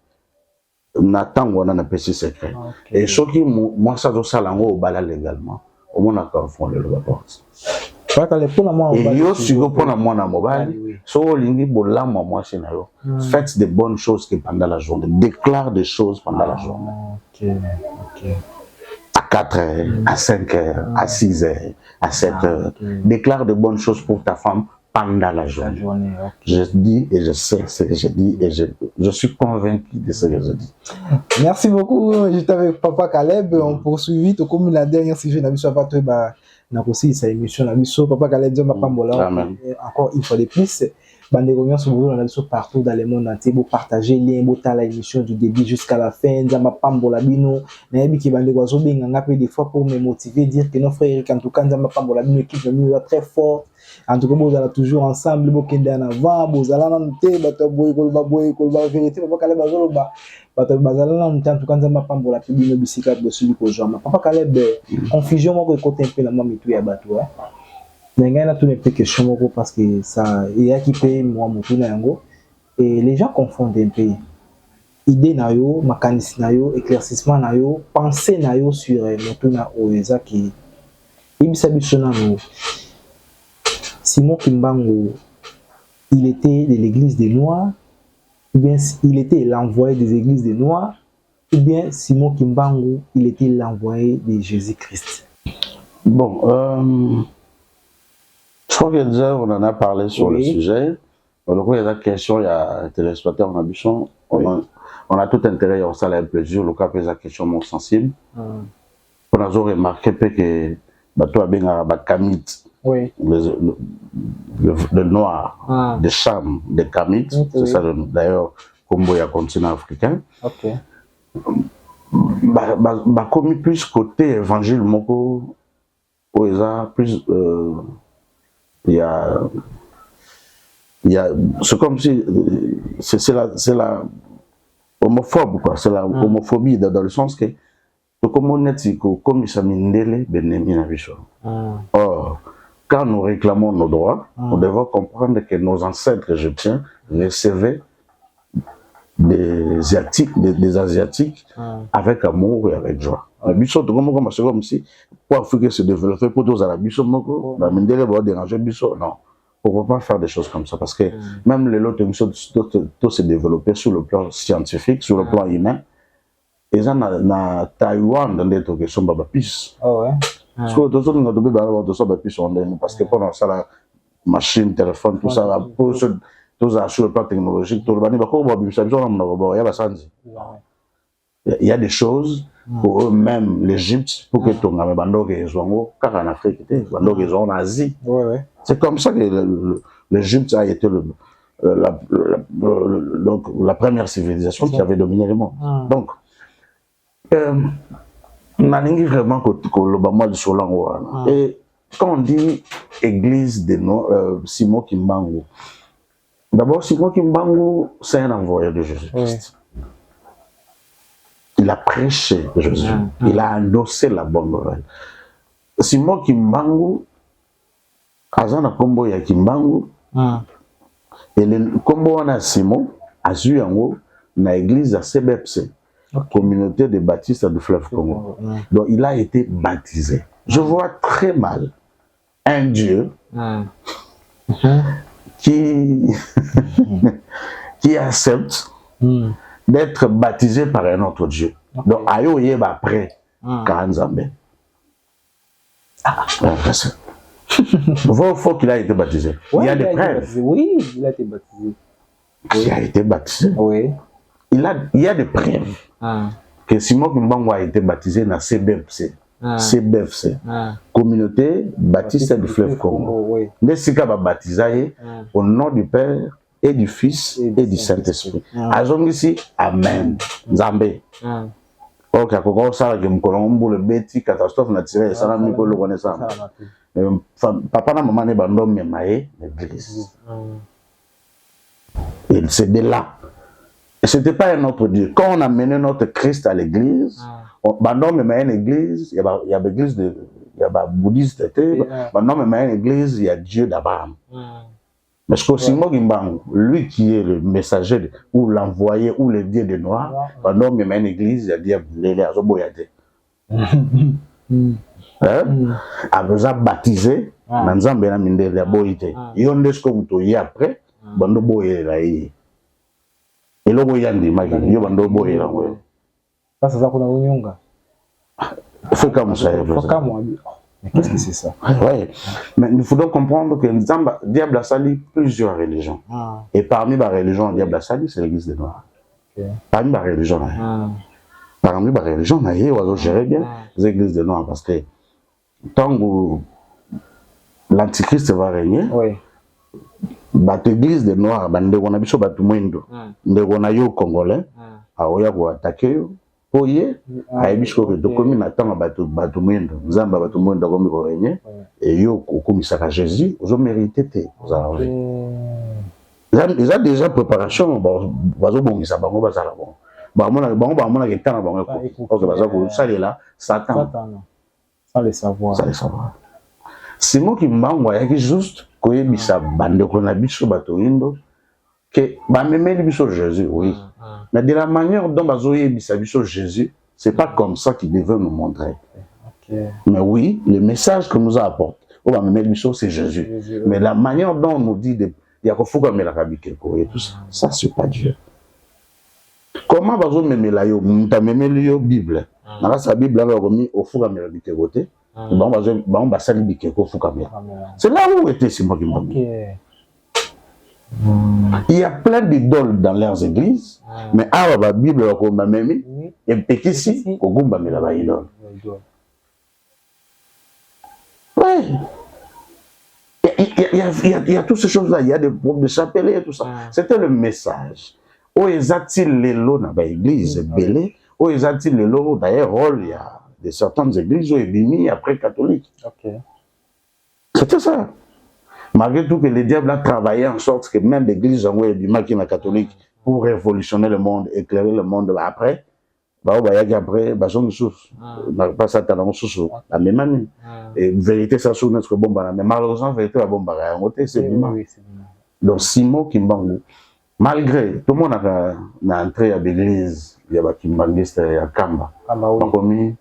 n'attend qu'on a un péché secret. Et ce qui, moi, ça doit s'alancer au balai légalement, au moins, on a fond le loi. Et yo sugo pour moi na mobile, so lingi bolam moi chez na yo. Faites des bonnes choses que pendant la journée, déclare des choses pendant la journée. À 4 heures, à 5 heures, à 6 heures, à 7 heures. Déclare de bonnes choses pour ta femme pendant la journée. Je dis et je sais ce que je dis et je suis convaincu de ce que je dis. Merci beaucoup. J'étais avec Papa Caleb. On poursuit comme la dernière sujet n'a vu sur votre na aussi sa émission na biso Papa Caleb Dieu Mapambola. Encore une fois de plus. Bande Romion sur vous, on a vu partout dans le monde entier. Vous partagez lien, vous la émission du début jusqu'à la fin. Nzamba Pambola Bino. Nayebi ki bande Rozo Benganga peu des fois pour me motiver, dire que nos frères Eric en tout cas Nzamba Pambola Bino équipe nous très fort. En tout cas, vous allez toujours ensemble, vous allez en avant, vous allez en monter, vous allez vérité, Papa Caleb Azoloba. En tout cas, Nzamba Pambola Bino bisika de celui que j'aime. Papa Caleb, confusion moi côté un peu la maman tout ya bateau. Mais il y a tout les questions parce que ça il y a qui paye moi mon tout nango et les gens confondent un peu idée na yo mécanisme na yo éclaircissement na yo pensée na yo sur mon na oeza qui ibisa bisona no Simon Kimbangu il était de l'église des Noirs ou bien il était l'envoyé des églises des Noirs ou bien Simon Kimbangu il était l'envoyé de Jésus-Christ. Bon je crois que déjà on en a parlé sur le sujet. Donc il y a la question, il y a un téléspectateur, on a bichon, on a tout intérêt, on s'en a un plaisir, le cas la question mon sensible. On a remarqué que bateau a bien un kamit, le noir, des chams, des kamit, c'est ça d'ailleurs comme il y a continent africain. Comme plus côté évangile, moko, plus il y a c'est comme si c'est la homophobe quoi, c'est la homophobie dans le sens que comme on est comme ça mindele benemi na biso. Or quand nous réclamons nos droits, nous devons comprendre que nos ancêtres égyptiens recevaient des asiatiques avec amour et avec joie. La biso c'est comme si pour Afrique se développer pour tous à la biso moko la mindele va déranger biso non. On ne peut pas faire des choses comme ça parce que même les autres tout se développer sur le plan scientifique, sur le plan humain. Et ça na Taïwan dans des trucs qui sont babapis. Parce que tout ça nous devons avoir de ça babapis parce que pendant ça la machine, téléphone, tout ça, tout ça sur le plan technologique, tout le il y a des choses pour eux-mêmes, l'Égypte, pour que ton ami Bandog et Zongo, car en Afrique, Bandog et en Asie. C'est comme ça que l'Égypte a été la première civilisation qui avait dominé le monde. Donc, on a vraiment que le Bama du Solan. Et quand on dit église de Simon Kimbangu, d'abord, Simon Kimbangu, c'est un envoyé de Jésus-Christ. Il a prêché Jésus. Il a endossé la bonne nouvelle. Simon Kimbangu, Azana Kombo ya Kimbangu, et le Kombo wana Simon, Azu yango, na église à Sebepse, communauté de baptistes du fleuve Congo. Donc il a été baptisé. Je vois très mal un Dieu qui accepte d'être baptisé par un autre Dieu. Donc, ayo yeba après Kanzambe. Faut qu'il a été baptisé. Il y a des preuves. Oui, il a été baptisé. Il a été baptisé. Oui. Il y a des preuves que Simon Kimbangu a été baptisé dans CBFC. CBFC. Communauté baptiste du fleuve Congo. Nesika va baptiser au nom du Père et du Fils et du Saint-Esprit. Azongisi, Amen. Nzambe. Ok, quand ça, que Mkolombo le bêti catastrophe naturelle, ça n'a mis que le connaissant. Papa na maman ne bandom me maé l'église. Et c'est de là. C'était pas un autre Dieu. Quand on a mené notre Christ à l'église, bandom me maé l'église, il y a l'église de, il y a bouddhiste, bandom me maé l'église, il y a Dieu d'Abraham. Parce que Simon Kimbangu, lui qui est le messager ou l'envoyé ou le Dieu des Noirs, pendant même une église, il a dit les Azoboyade. A besoin baptisé na nzambe na mindele ya boyite yo ndesko muto yi après bando boyela yi eloko yandi maki yo bando boyela ngo ça ça kuna unyonga faut comme ça mais qu'est-ce que c'est ça? Ouais, mais il faut donc comprendre que le diable a sali plusieurs religions. Et parmi les religions, le diable a sali, c'est l'église des Noirs. Parmi les religions, parmi les religions, on va gérer bien les églises des Noirs parce que tant que l'antichrist va régner, l'église des Noirs, on a biso batu mwendo, on a yo congolais, aoya ko attaquer oye ayebisko ke dokomi na tanga bato mwendo nzamba bato mwendo komi ko régner et yo komisaka Jésus ozo mériter te ozala ils ont déjà préparation bazo bongisa bango bazala bon bamona ke tanga bango ko bazo ko salela Satan sans le savoir Simon Kimbangu ayaki juste koyebisa bandeko na biso bato indo que bamemeli biso Jésus oui. Mais de la manière dont Bazoye Bissabiso Jésus, c'est pas comme ça qu'il devait nous montrer. Mais oui, le message que nous apporte, c'est Jésus. Mais la manière dont on nous dit, il y a et tout ça, ça c'est pas Dieu. Comment Bazo me la yo, m'ta me la Bible. Dans sa Bible, on a remis au fou comme la côté. C'est là où était Simon Kimbangu. Il y a plein d'idoles dans leurs églises, mais à la Bible, on a même et petit au Gumba, mais la idole. Oui. Il y a toutes ces choses-là, il y a des groupes de chapelets et tout ça. C'était le message. Où ils attirent les lots dans l'église, belé. Où ils attirent les lots, d'ailleurs, il y a de certaines églises où ils bimi après catholiques. C'était ça. Malgré tout que le diable a travaillé en sorte que même l'église en du maquina catholique pour révolutionner le monde, éclairer le monde après, après, pas ça la même année. Et vérité, ça sonne que bon, mais malheureusement, vérité, la bombe c'est humain. Donc, Simon Kimbangu, malgré tout le monde a entré à l'église, il y a Kimbanguiste à Kamba, commis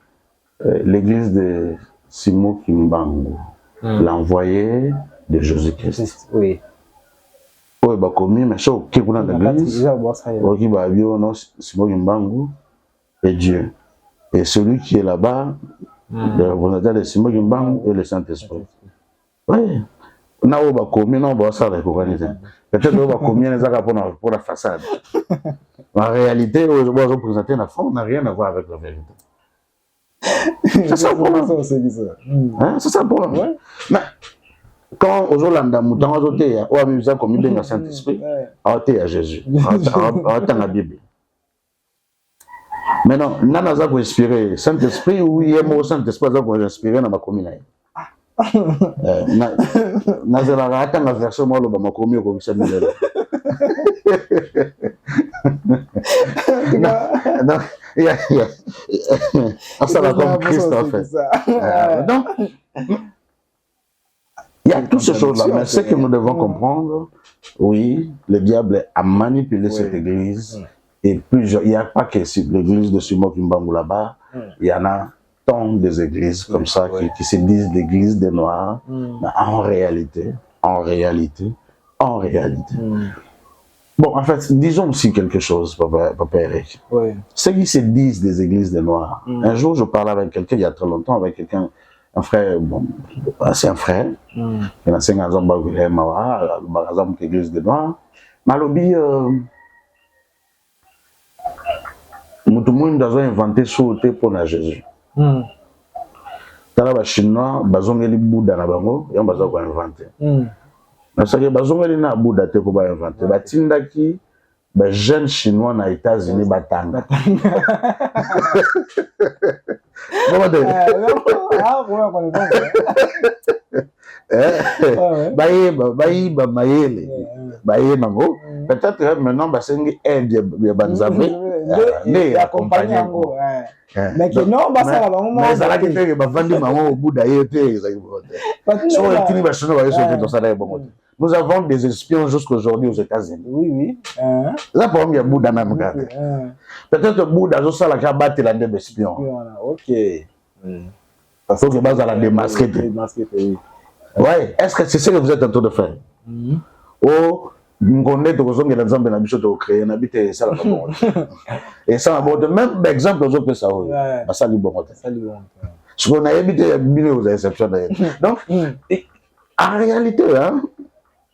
l'église de Simon Kimbangu, l'envoyé de Jésus-Christ. Oui. Oui, bah commis, mais ça, qui est dans l'église, qui va bien, non, Simon Kimbangu et Dieu. Et celui qui est là-bas, le représentant de Simon Kimbangu et le Saint-Esprit. Oui. On a pas commis, non, bah ça, peut-être qu'on va commis pour la façade. En réalité, on va représenter la fond, on n'a rien à voir avec la vérité. C'est ça le problème. C'est ça le problème. Mais quand aux Hollandais, on a mis ça comme il y a Saint-Esprit, on a été à Jésus, on a été à la Bible. Maintenant, on a inspiré Saint-Esprit ou il y a un Saint-Esprit qui a inspiré dans ma commune. Na zela ata na version moi le ba makomi ko bisamela. Non, ça va comme Christ en fait. Donc il y a toutes ces choses-là, mais ce que nous devons comprendre, oui, le diable a manipulé cette église et plusieurs. Il n'y a pas que l'église de Simon Kimbangu là-bas, il y en a tant des églises comme ça qui se disent l'église des Noirs, mais en réalité. Bon, en fait, disons aussi quelque chose, Papa Eric. Ceux qui se disent des églises des Noirs. Un jour, je parlais avec quelqu'un, il y a très longtemps, avec quelqu'un, un frère, bon, c'est un frère, il a 5 ans, il a l'église des Noirs. Malobi, tout le monde a inventé sauter pour la Jésus. Tala ba chinois bazongeli Bouddha na bango ya baza ko inventer na sake bazongeli na Bouddha te ko ba inventer batindaki ba jeunes chinois na États-Unis batanga bayiba mayele baye nango peut-être maintenant basengi aide ya banzambe ne accompagner ngo mais que non basala bango mo ezala ki te bavandi bango Bouddha yete ezali bote so etini ba chinois ba yeso to sala bongo. Nous avons des espions jusqu'aujourd'hui aux États-Unis. Oui. Ça pour moi Bouddha na mukate. Peut-être Bouddha zo sala ka batela des espions. OK. Parce que bazala démasquer. Ouais, est-ce que c'est ce que vous êtes en train de faire? Oh, Ngonde to kozonge na nzambe na biso to créer na bité ça la bon. Et ça bon de même exemple aux autres ça oui. Ba ça li bon. Ça li bon. Ce qu'on a évité bien aux exceptions d'ailleurs. Donc en réalité hein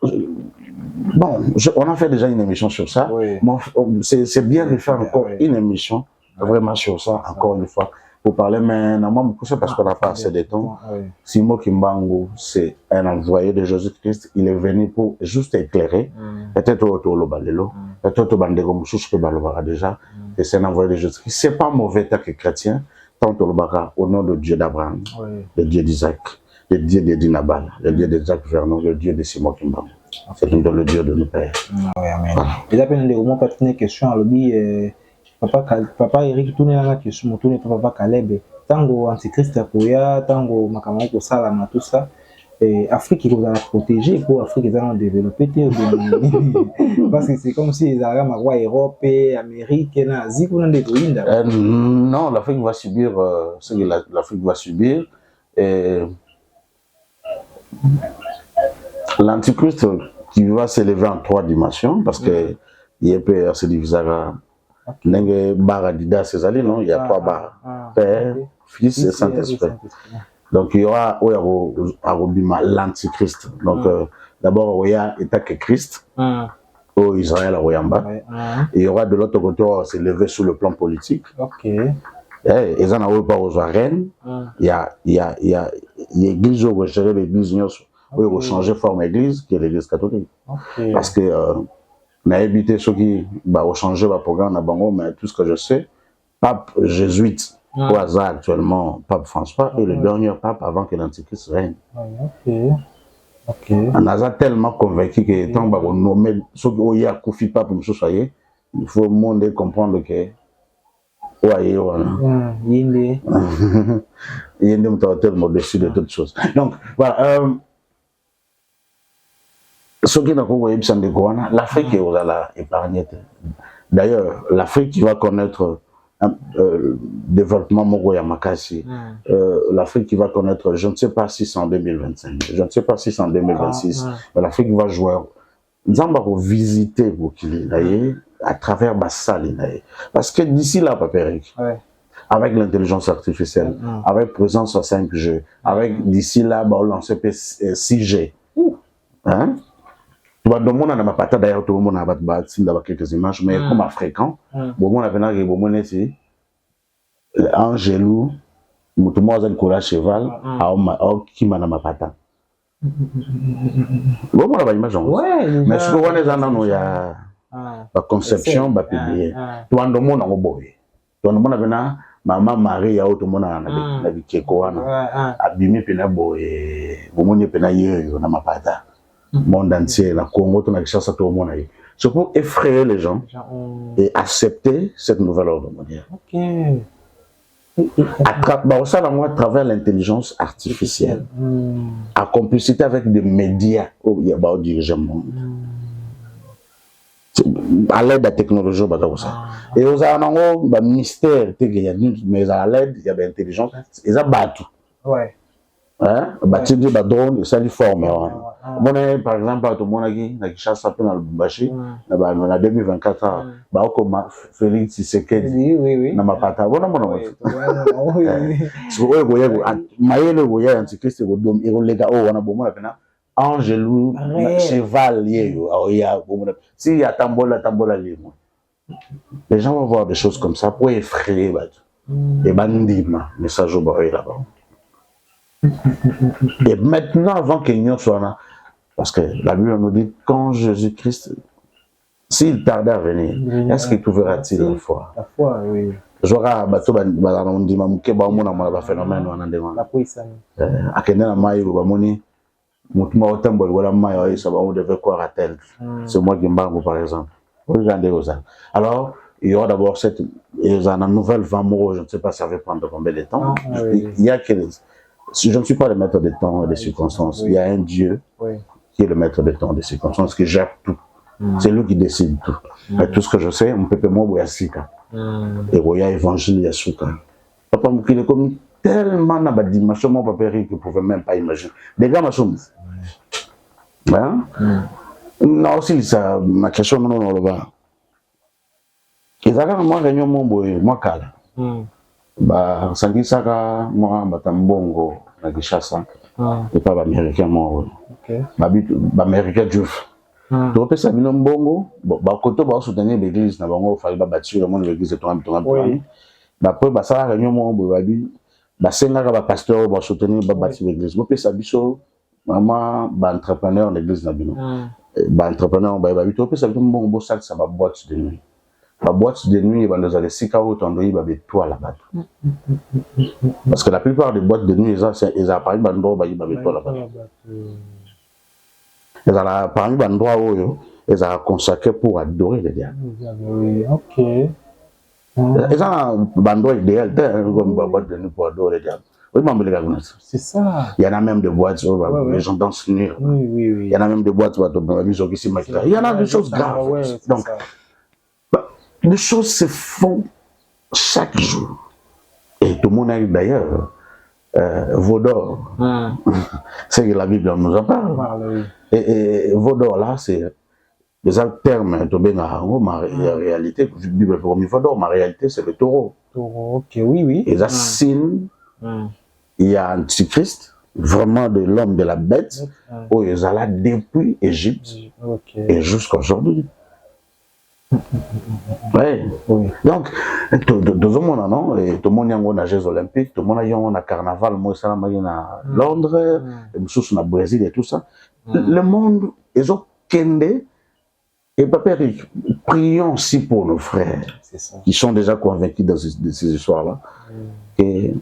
bon, on a fait déjà une émission sur ça. Oui. Bon, c'est bien de faire encore une émission vraiment sur ça encore une fois. Pour parler maintenant, c'est parce qu'on n'a pas assez de temps. Simon Kimbangu, c'est un envoyé de Jésus-Christ. Il est venu pour juste éclairer. Peut-être au Lobalelo, peut-être au Bandego Mouchouche que Balobara déjà. Et c'est un envoyé de Jésus-Christ. C'est pas mauvais tant que chrétien, tant au Lobara, au nom de Dieu d'Abraham, le Dieu d'Isaac, le Dieu de Dinabal, le Dieu de Jacques Vernon, le Dieu de Simon Kimbangu. C'est le Dieu de nos pères. Oui, amen. Et là, il y a une question à l'objet. Papa Eric tourne la question tourne papa Caleb tango antichrist akoya tango makambo ko sala na tout ça et Afrique il va la protéger pour Afrique ils vont développer parce que c'est comme si ils allaient à Europe Amérique na Asie qu'on des pays non l'Afrique va subir ce que l'Afrique va subir et l'antichrist qui va s'élever en 3 dimensions parce que il peut se diviser Nenge Baradida Césali, non, il y a 3 barres. Père, Fils et Saint-Esprit. Donc il y aura l'antichrist. Donc d'abord il y a État que Christ, au Israël à Royamba. Et il y aura de l'autre côté s'élever sur le plan politique. Ok. Et ils en ont pas aux arènes. Il y a l'église où gérer l'église, où ils changer forme église, qui est l'église catholique. Parce que n'a évité ceux qui ont changé le programme à Bango, mais tout ce que je sais, pape jésuite, au hasard actuellement, pape François, est le dernier pape avant que l'antichrist règne. On a tellement convaincu que tant qu'on nomme ceux qui ont Koufi pape, il faut le monde comprendre que il y a tellement au-dessus de toutes choses. Donc voilà. Ce qui n'a pas l'Afrique est épargnée. D'ailleurs, l'Afrique qui va connaître développement Mogoya Makassi, l'Afrique qui va connaître, je ne sais pas si c'est en 2025, je ne sais pas si c'est en 2026, mais l'Afrique va jouer. Nous allons visiter Bokili à travers Bassali. Parce que d'ici là, Papa Eric, avec l'intelligence artificielle, avec présence à 5G, avec d'ici là, on lance 6G. Hein? Tu vas demander à ma patate d'ailleurs, tout le monde a quelques images, mais comme à fréquent, bon, on a venu à Angelou, tout le monde a un courage cheval, qui m'a ma patate. Bon, on a une image. Mais ce qu'on a, il y a la conception, la publier. Tu vas demander à mon boy. Tu vas demander à maman Marie, tout le monde a vu Kekoana, abîmé, puis na boy, bon, on est pénaillé, on a ma patate. Monde entier, la Congo, tout le monde, tout le monde. C'est pour effrayer les gens et accepter cette nouvelle ordre mondiale. À travers l'intelligence artificielle, à complicité avec des médias, il y a des dirigeants à l'aide de la technologie. Et aux anangos, le mystère, mais à l'aide, il y a de l'intelligence, ils ont battu. Bâtir des drones, ça lui forme. Par exemple, tout le monde qui chasse un peu dans le Boubachi, en 2024, Félix Tshisekedi, dans ma pata. Angelou, chevalier, s'il y a tambola libre. Les gens vont voir des choses comme ça pour effrayer. Et bandima, message au barré là-bas. Et maintenant, avant qu'il soit là, parce que la Bible nous dit, quand Jésus-Christ, s'il tardait à venir, est-ce qu'il trouvera-t-il la foi? La foi, oui. Je vois un phénomène, on devait croire à tel. C'est moi qui me par exemple. Alors, il y aura d'abord cette nouvelle Vamoro, je ne sais pas si ça va prendre combien de temps. Il y a que je ne suis pas le maître des temps et des circonstances. Il y a un Dieu qui est le maître des temps et des circonstances, qui gère tout. C'est lui qui décide tout. Et tout ce que je sais, on peut pas moi, Sika. Et il y a évangile, il y a Souka. Papa, il est comme tellement dans la dimension, mon papa Eric ne pouvait même pas imaginer. Des gars, ma chose. Hein? Non, aussi, ça, ma question, non, non, là-bas. Et ça, moi, réunion, moi, calme. Bah, ça dit ça, moi, Batambongo, la Gishasa, et pas l'américain, moi. L'américain, Dieu. Tu peux ça, Bongo, bah, quand tu vas soutenir l'église, il fallait bâtir le monde, l'église est tombée. Après, bah, ça, réunion, moi, bah, c'est un pasteur, bah, soutenir, bah, bâtir l'église. Moi, ça, biso, maman, bah, entrepreneur, l'église, bah, entrepreneur, bah, tu peux ça, bon, ça, ça va boîte de nuit. La boîte de nuit, bah, nous allons s'y cacher, il va être toi là-bas. Parce que la plupart des boîtes de nuit, ils ont parmi d'endroits, bah, il va être toi là-bas. Ils ont parmi d'endroits où ils ont consacré pour adorer le diable. Ok. Ils ont un endroit idéal, comme une boîte de nuit pour adorer le diable. Oui, c'est ça. Il y en a même des boîtes où les gens dansent nu. Il y en a même des boîtes où il y en a des choses graves. Donc, les choses se font chaque jour. Et tout le monde a eu d'ailleurs Vaudor. C'est que la Bible nous en parle. Et Vaudor là, c'est des termes, ma réalité, la Bible pour moi, Vaudor, ma réalité, c'est le taureau. Ok, oui. Et ça signe, il y a Antichrist, vraiment de l'homme, de la bête, où ils sont là depuis Égypte et jusqu'à aujourd'hui. Ouais. Donc, tout le monde non, et tout le monde a des Jeux olympiques, tout le monde a un carnaval, moi ça à Londres, et au Brésil et tout ça. Le monde, ils ont kendé, et papa Eric, prions aussi pour nos frères qui sont déjà convaincus de ces histoires-là. Et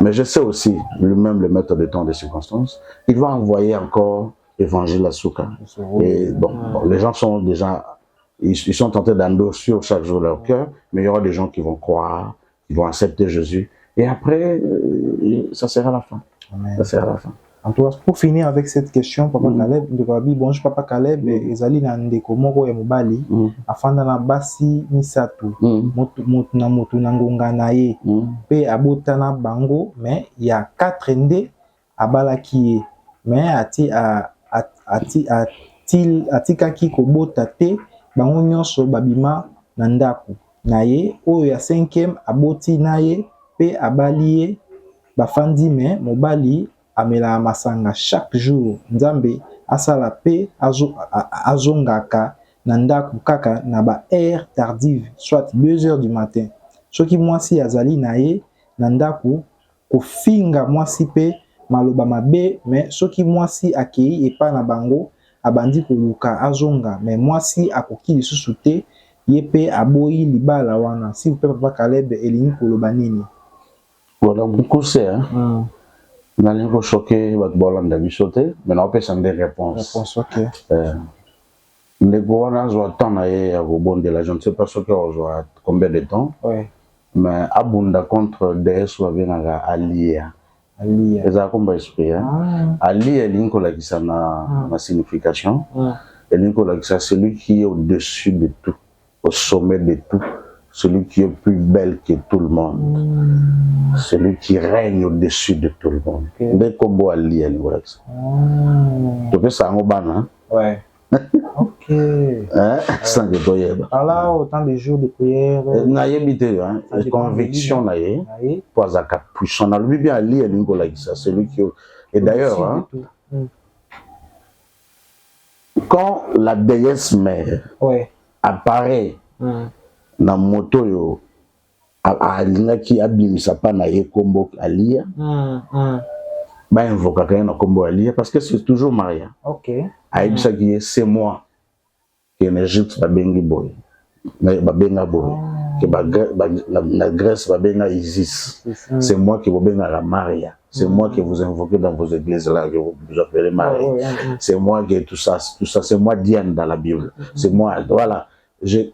mais je sais aussi, lui-même le maître de temps des circonstances, il va envoyer encore l'évangile à Souka. Et bon, les gens sont déjà. Ils sont tentés d'endosser chaque jour leur cœur, mais il y aura des gens qui vont croire, qui vont accepter Jésus. Et après, ça sera la fin. Amen. Ça sera la fin. En tout cas, pour finir avec cette question, Papa Caleb, bonjour Papa Caleb, ezali na ndeko moko ya mobali, afanda na basi misatu, motu na ngonga na ye, pe abotana bango, mais il y a 4 nde abalaki ye, mais atikaki kobota te, bango nyonso babima na ndako na ye oyo ya 5e aboti na ye pe abali ye bafandi me mobali amela masanga chaque jour nzambe asala pe azongaka na ndako kaka na ba heure tardive soit 2 heures du matin soki mwasi azali na ye na ndako kofinga mwasi pe maloba mabe mais soki mwasi akei epa na bango abandi koluka azonga mais mwasi akoki lisusu te ye pe aboyi libala wana si vous pouvez Papa Caleb elingi koloba nini. Voilà beaucoup c'est hein. N'allez pas choquer votre bolanda bisoté mais on peut s'en des réponses. OK. Ndeko wana zo temps na ye ya kobondela je ne sais pas ce que on joue combien de temps. Oui. Mais abunda contre DS ou benga Alia. Alia. Les accombagnes esprit hein. Alia linko la qui ça na signification. Et linko la qui ça celui qui est au-dessus de tout, au sommet de tout, celui qui est plus belle que tout le monde. Celui qui règne au-dessus de tout le monde. Dès qu'on voit Alia linko la qui ça. Tu peux ça en ban hein. Ouais. Ok. Hein? Sans que toi y alors autant de jours de prière. Naïbité, hein? Conviction naïe. Pour Zaka puissant. On a lui bien Ali Lingo là ça, celui qui. Et d'ailleurs, hein, quand la déesse mère apparaît dans moto yo, à qui abimisa pas naïe combo Alia. Bah invoque quelqu'un dans combo Alia parce que c'est toujours Maria. Ok. Aïbisa qui c'est moi. Que l'Égypte va bengi boy, va benga boy, que la Grèce va benga Isis. C'est moi qui vous benga la Maria. C'est moi qui vous invoquez dans vos églises là que vous appelez Marie. C'est moi qui tout ça, c'est moi Diane dans la Bible. C'est moi. Voilà, je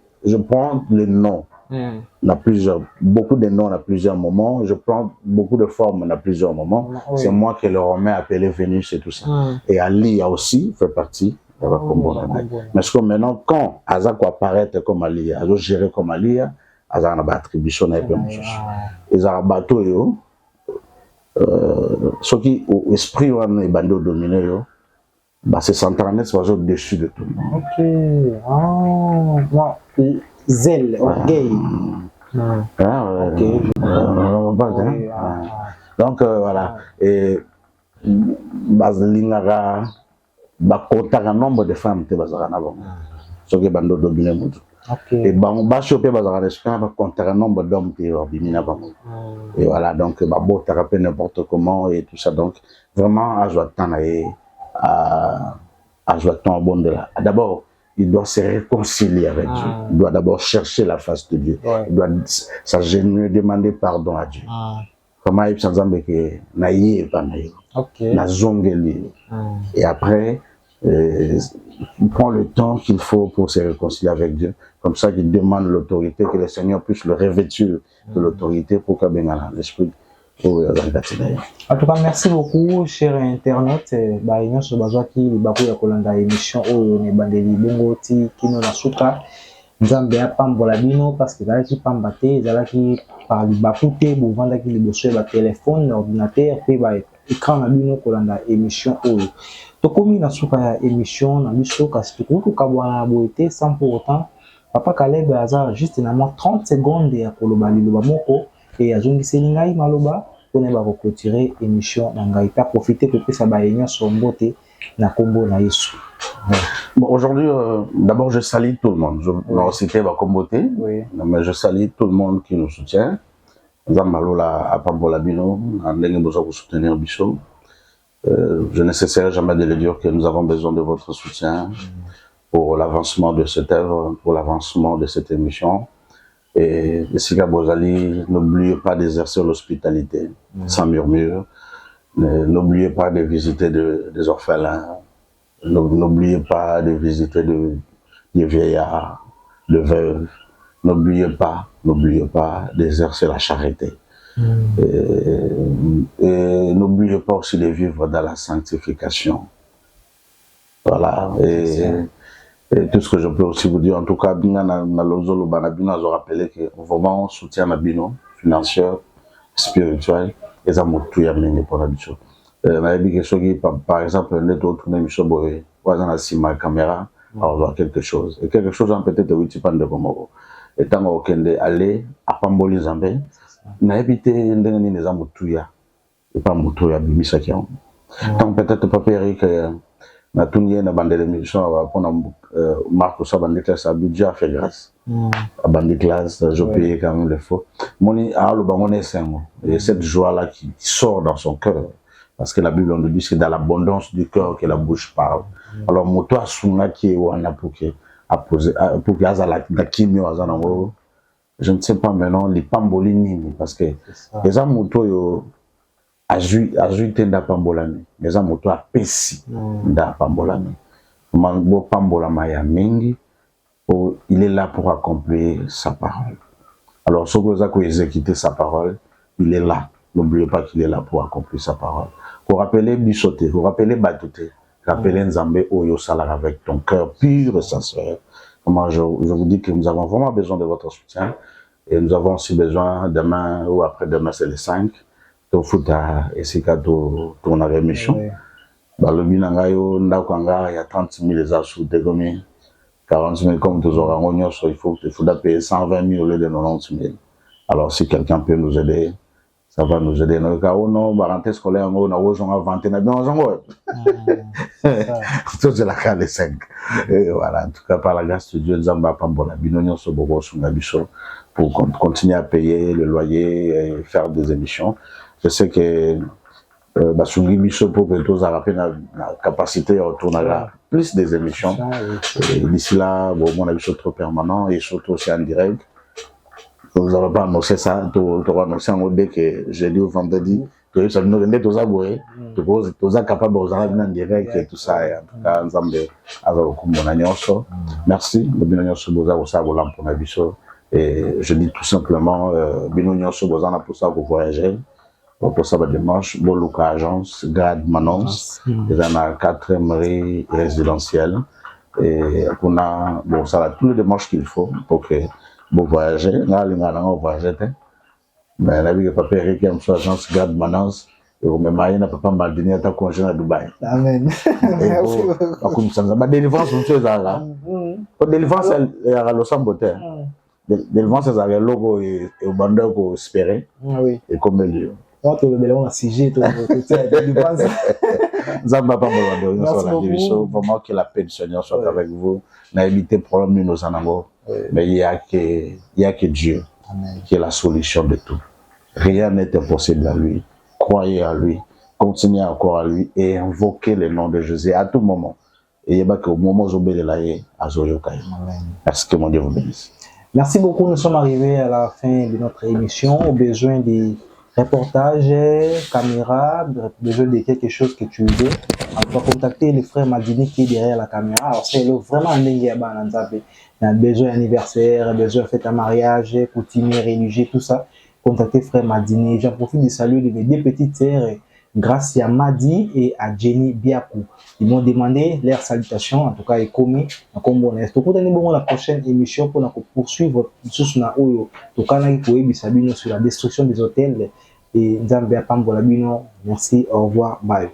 prends les noms. On a plusieurs, beaucoup de noms à plusieurs moments. Je prends beaucoup de formes à plusieurs moments. C'est moi qui le remets appelé Vénus et tout ça. Et Ali a aussi fait partie. Mais ce que maintenant, quand Azako apparaît comme Alia, Azo géré comme Alia, Azako a attribution à ezala bato yo soki esprit wana ebandi odomine yo c'est centraliste au-dessus de tout le monde. Ok. Ah, moi, zèle, orgueil. Ok. Donc voilà. Et baslingara bakontaka nombre de femmes te bazaka na bango. Soki bando domine mutu. Et bango bachope bazaka respect bakontaka nombre d'hommes te obimi na bango. Et voilà, donc babotaka pe n'importe comment et tout ça. Donc vraiment ajouatanaye à jouer ton bon de là. D'abord, il doit se réconcilier avec Dieu. Il doit d'abord chercher la face de Dieu. Il doit s'agenouiller, demander pardon à Dieu. Comment il s'en que naïe et pas naïe. La zongeli. Et après, il prend le temps qu'il faut pour se réconcilier avec Dieu. Comme ça, il demande l'autorité, que le Seigneur puisse le revêtir de l'autorité pour qu'il y ait l'esprit. En tout cas, merci beaucoup, cher Internet. Nous sommes émission Nzambe apambola bino parce que zalaki pambate zalaki par bakute bovanda ki liboso ya téléphone ordinateur pe ba écran na bino kolanda émission oyo tokomi na suka ya émission na biso kasi tukutu kabwana boete sans pour autant papa Caleb aza juste na 30 secondes ya koloba liloba moko et azongiseli ngai maloba pona ba clôturer émission na ngai ta profiter pour pesa ba yenya sombote na kombo na Yesu. Bon, aujourd'hui, d'abord, je salue tout le monde. Je vais citer ma communauté, mais je salue tout le monde qui nous soutient. Zambalola Apambola Bino, Andenge besoin de soutenir Bichot. Je ne cesserai jamais de le dire que nous avons besoin de votre soutien pour l'avancement de cette œuvre, pour l'avancement de cette émission. Et Sika Bozali, n'oubliez pas d'exercer l'hospitalité sans murmure. N'oubliez pas de visiter des orphelins. N'oubliez pas de visiter des vieillards, de veuves. N'oubliez pas d'exercer la charité. Et n'oubliez pas aussi de vivre dans la sanctification. Voilà. Et tout ce que je peux aussi vous dire, en tout cas, je rappeler que vraiment soutien à Bino, financier, spirituel, et ça m'a tout amené pour la bicho. Par exemple, ma caméra, on voit quelque chose. Et quelque chose, peut-être, oui, tu parles de Komoro. Et tant qu'on aller à Pamboli Zambé, n'a évité les amotouya. Et pas motouya, bimissakian. Donc, peut-être, Papa Eric, na tunye na bande l'émission, pour Marco Sabandi classe, à budget fait grâce. À bande classe, je paye quand même les faux. Moni, à l'Obangoné, c'est et cette joie-là qui sort dans son cœur. Parce que la Bible nous dit que c'est dans l'abondance du cœur que la bouche parle. Alors, moto asunga qui est wana pour que je ne sais pas maintenant les pamboli nini parce que les gens moto yo ajuite nda pambolani les gens moto apesi nda pambolani mango pambola maya mingi il est là pour accomplir sa parole. Alors ce que vous avez exécuté sa parole, il est là. N'oubliez pas qu'il est là pour accomplir sa parole. Vous rappelez Bissoté, vous rappelez Batouté, rappelez Nzambe Oyo Salar avec ton cœur pur et sincère. Comment je vous dis que nous avons vraiment besoin de votre soutien et nous avons aussi besoin demain ou après-demain, c'est les 5, de Fouta et Sikato tourne à l'émission. Dans le Binangayo, il y a 30 000 les assous dégommés, 40 000 comme tous aurons, il faut payer 120 000 au lieu de 90 000. Alors si quelqu'un peut nous aider, ça va nous aider. Dans le cas où non, rentrée scolaire, on a besoin de 21 ans. C'est la cas des 5. Et voilà, en tout cas, par la grâce de Dieu, nous avons Pambola, Binonio Sobogo, Sungabiso, pour continuer à payer le loyer et faire des émissions. Je sais que Basungi Biso, pour que tous aient la capacité à retourner à plus des émissions. D'ici là, bon, on a vu trop permanent et surtout aussi en direct. Vous n'avez pas annoncé ça, tu auras annoncé en mode que jeudi ou vendredi, tu as nous tous aboués, tu es capable de vous en direct et tout ça. Et en tout cas, nous avons merci. Et je dis tout simplement, pour ça vous voyagez, pour ça, démarche, Boluka Agence, Grade Manons, ils ont la 4e rue résidentielle. Et on a, bon, ça a toutes les démarches qu'il faut pour que vous voyagez. Là, on voyage. Mais la vie que papa Eric aime soit agence garde manance. Et au même moment, papa m'a donné un congé à Dubaï. Amen. Merci beaucoup. Ma délivrance, une chose à la. Délivrance, elle est à l'Ossamboté. Délivrance, elle est logo et au bandeur pour espérer. Oui. Et comme elle dit. On a sujet, tout délivrance. Zamba pas me vraiment que la paix du Seigneur soit avec vous. N'a évité problème de nos anangos. Mais il y a que Dieu. Amen. Qui est la solution de tout. Rien n'est impossible à lui. Croyez à lui, continuez encore à lui et invoquez le nom de Jésus à tout moment. Et il y a au moment où vous allez à Zoyokai. Parce que mon Dieu vous bénisse. Merci beaucoup. Nous sommes arrivés à la fin de notre émission. Au besoin des reportages, caméras, besoin de quelque chose que tu veux. On va contacter le frère Madini qui est derrière la caméra. Alors c'est vraiment un dingue. On a besoin d'anniversaire, besoin de fête à mariage, coutumier religieux, tout ça. Contacter frère Madini. J'en profite de saluer les deux petites sœurs, grâce à Madi et à Jenny Biakou. Ils m'ont demandé leurs salutations, en tout cas, et commis, comme bon est. Pour la prochaine émission, pour poursuivre sur la Oyo, en tout cas, sur la destruction des hôtels et Nzambia Pambolabino. Merci, au revoir, bye.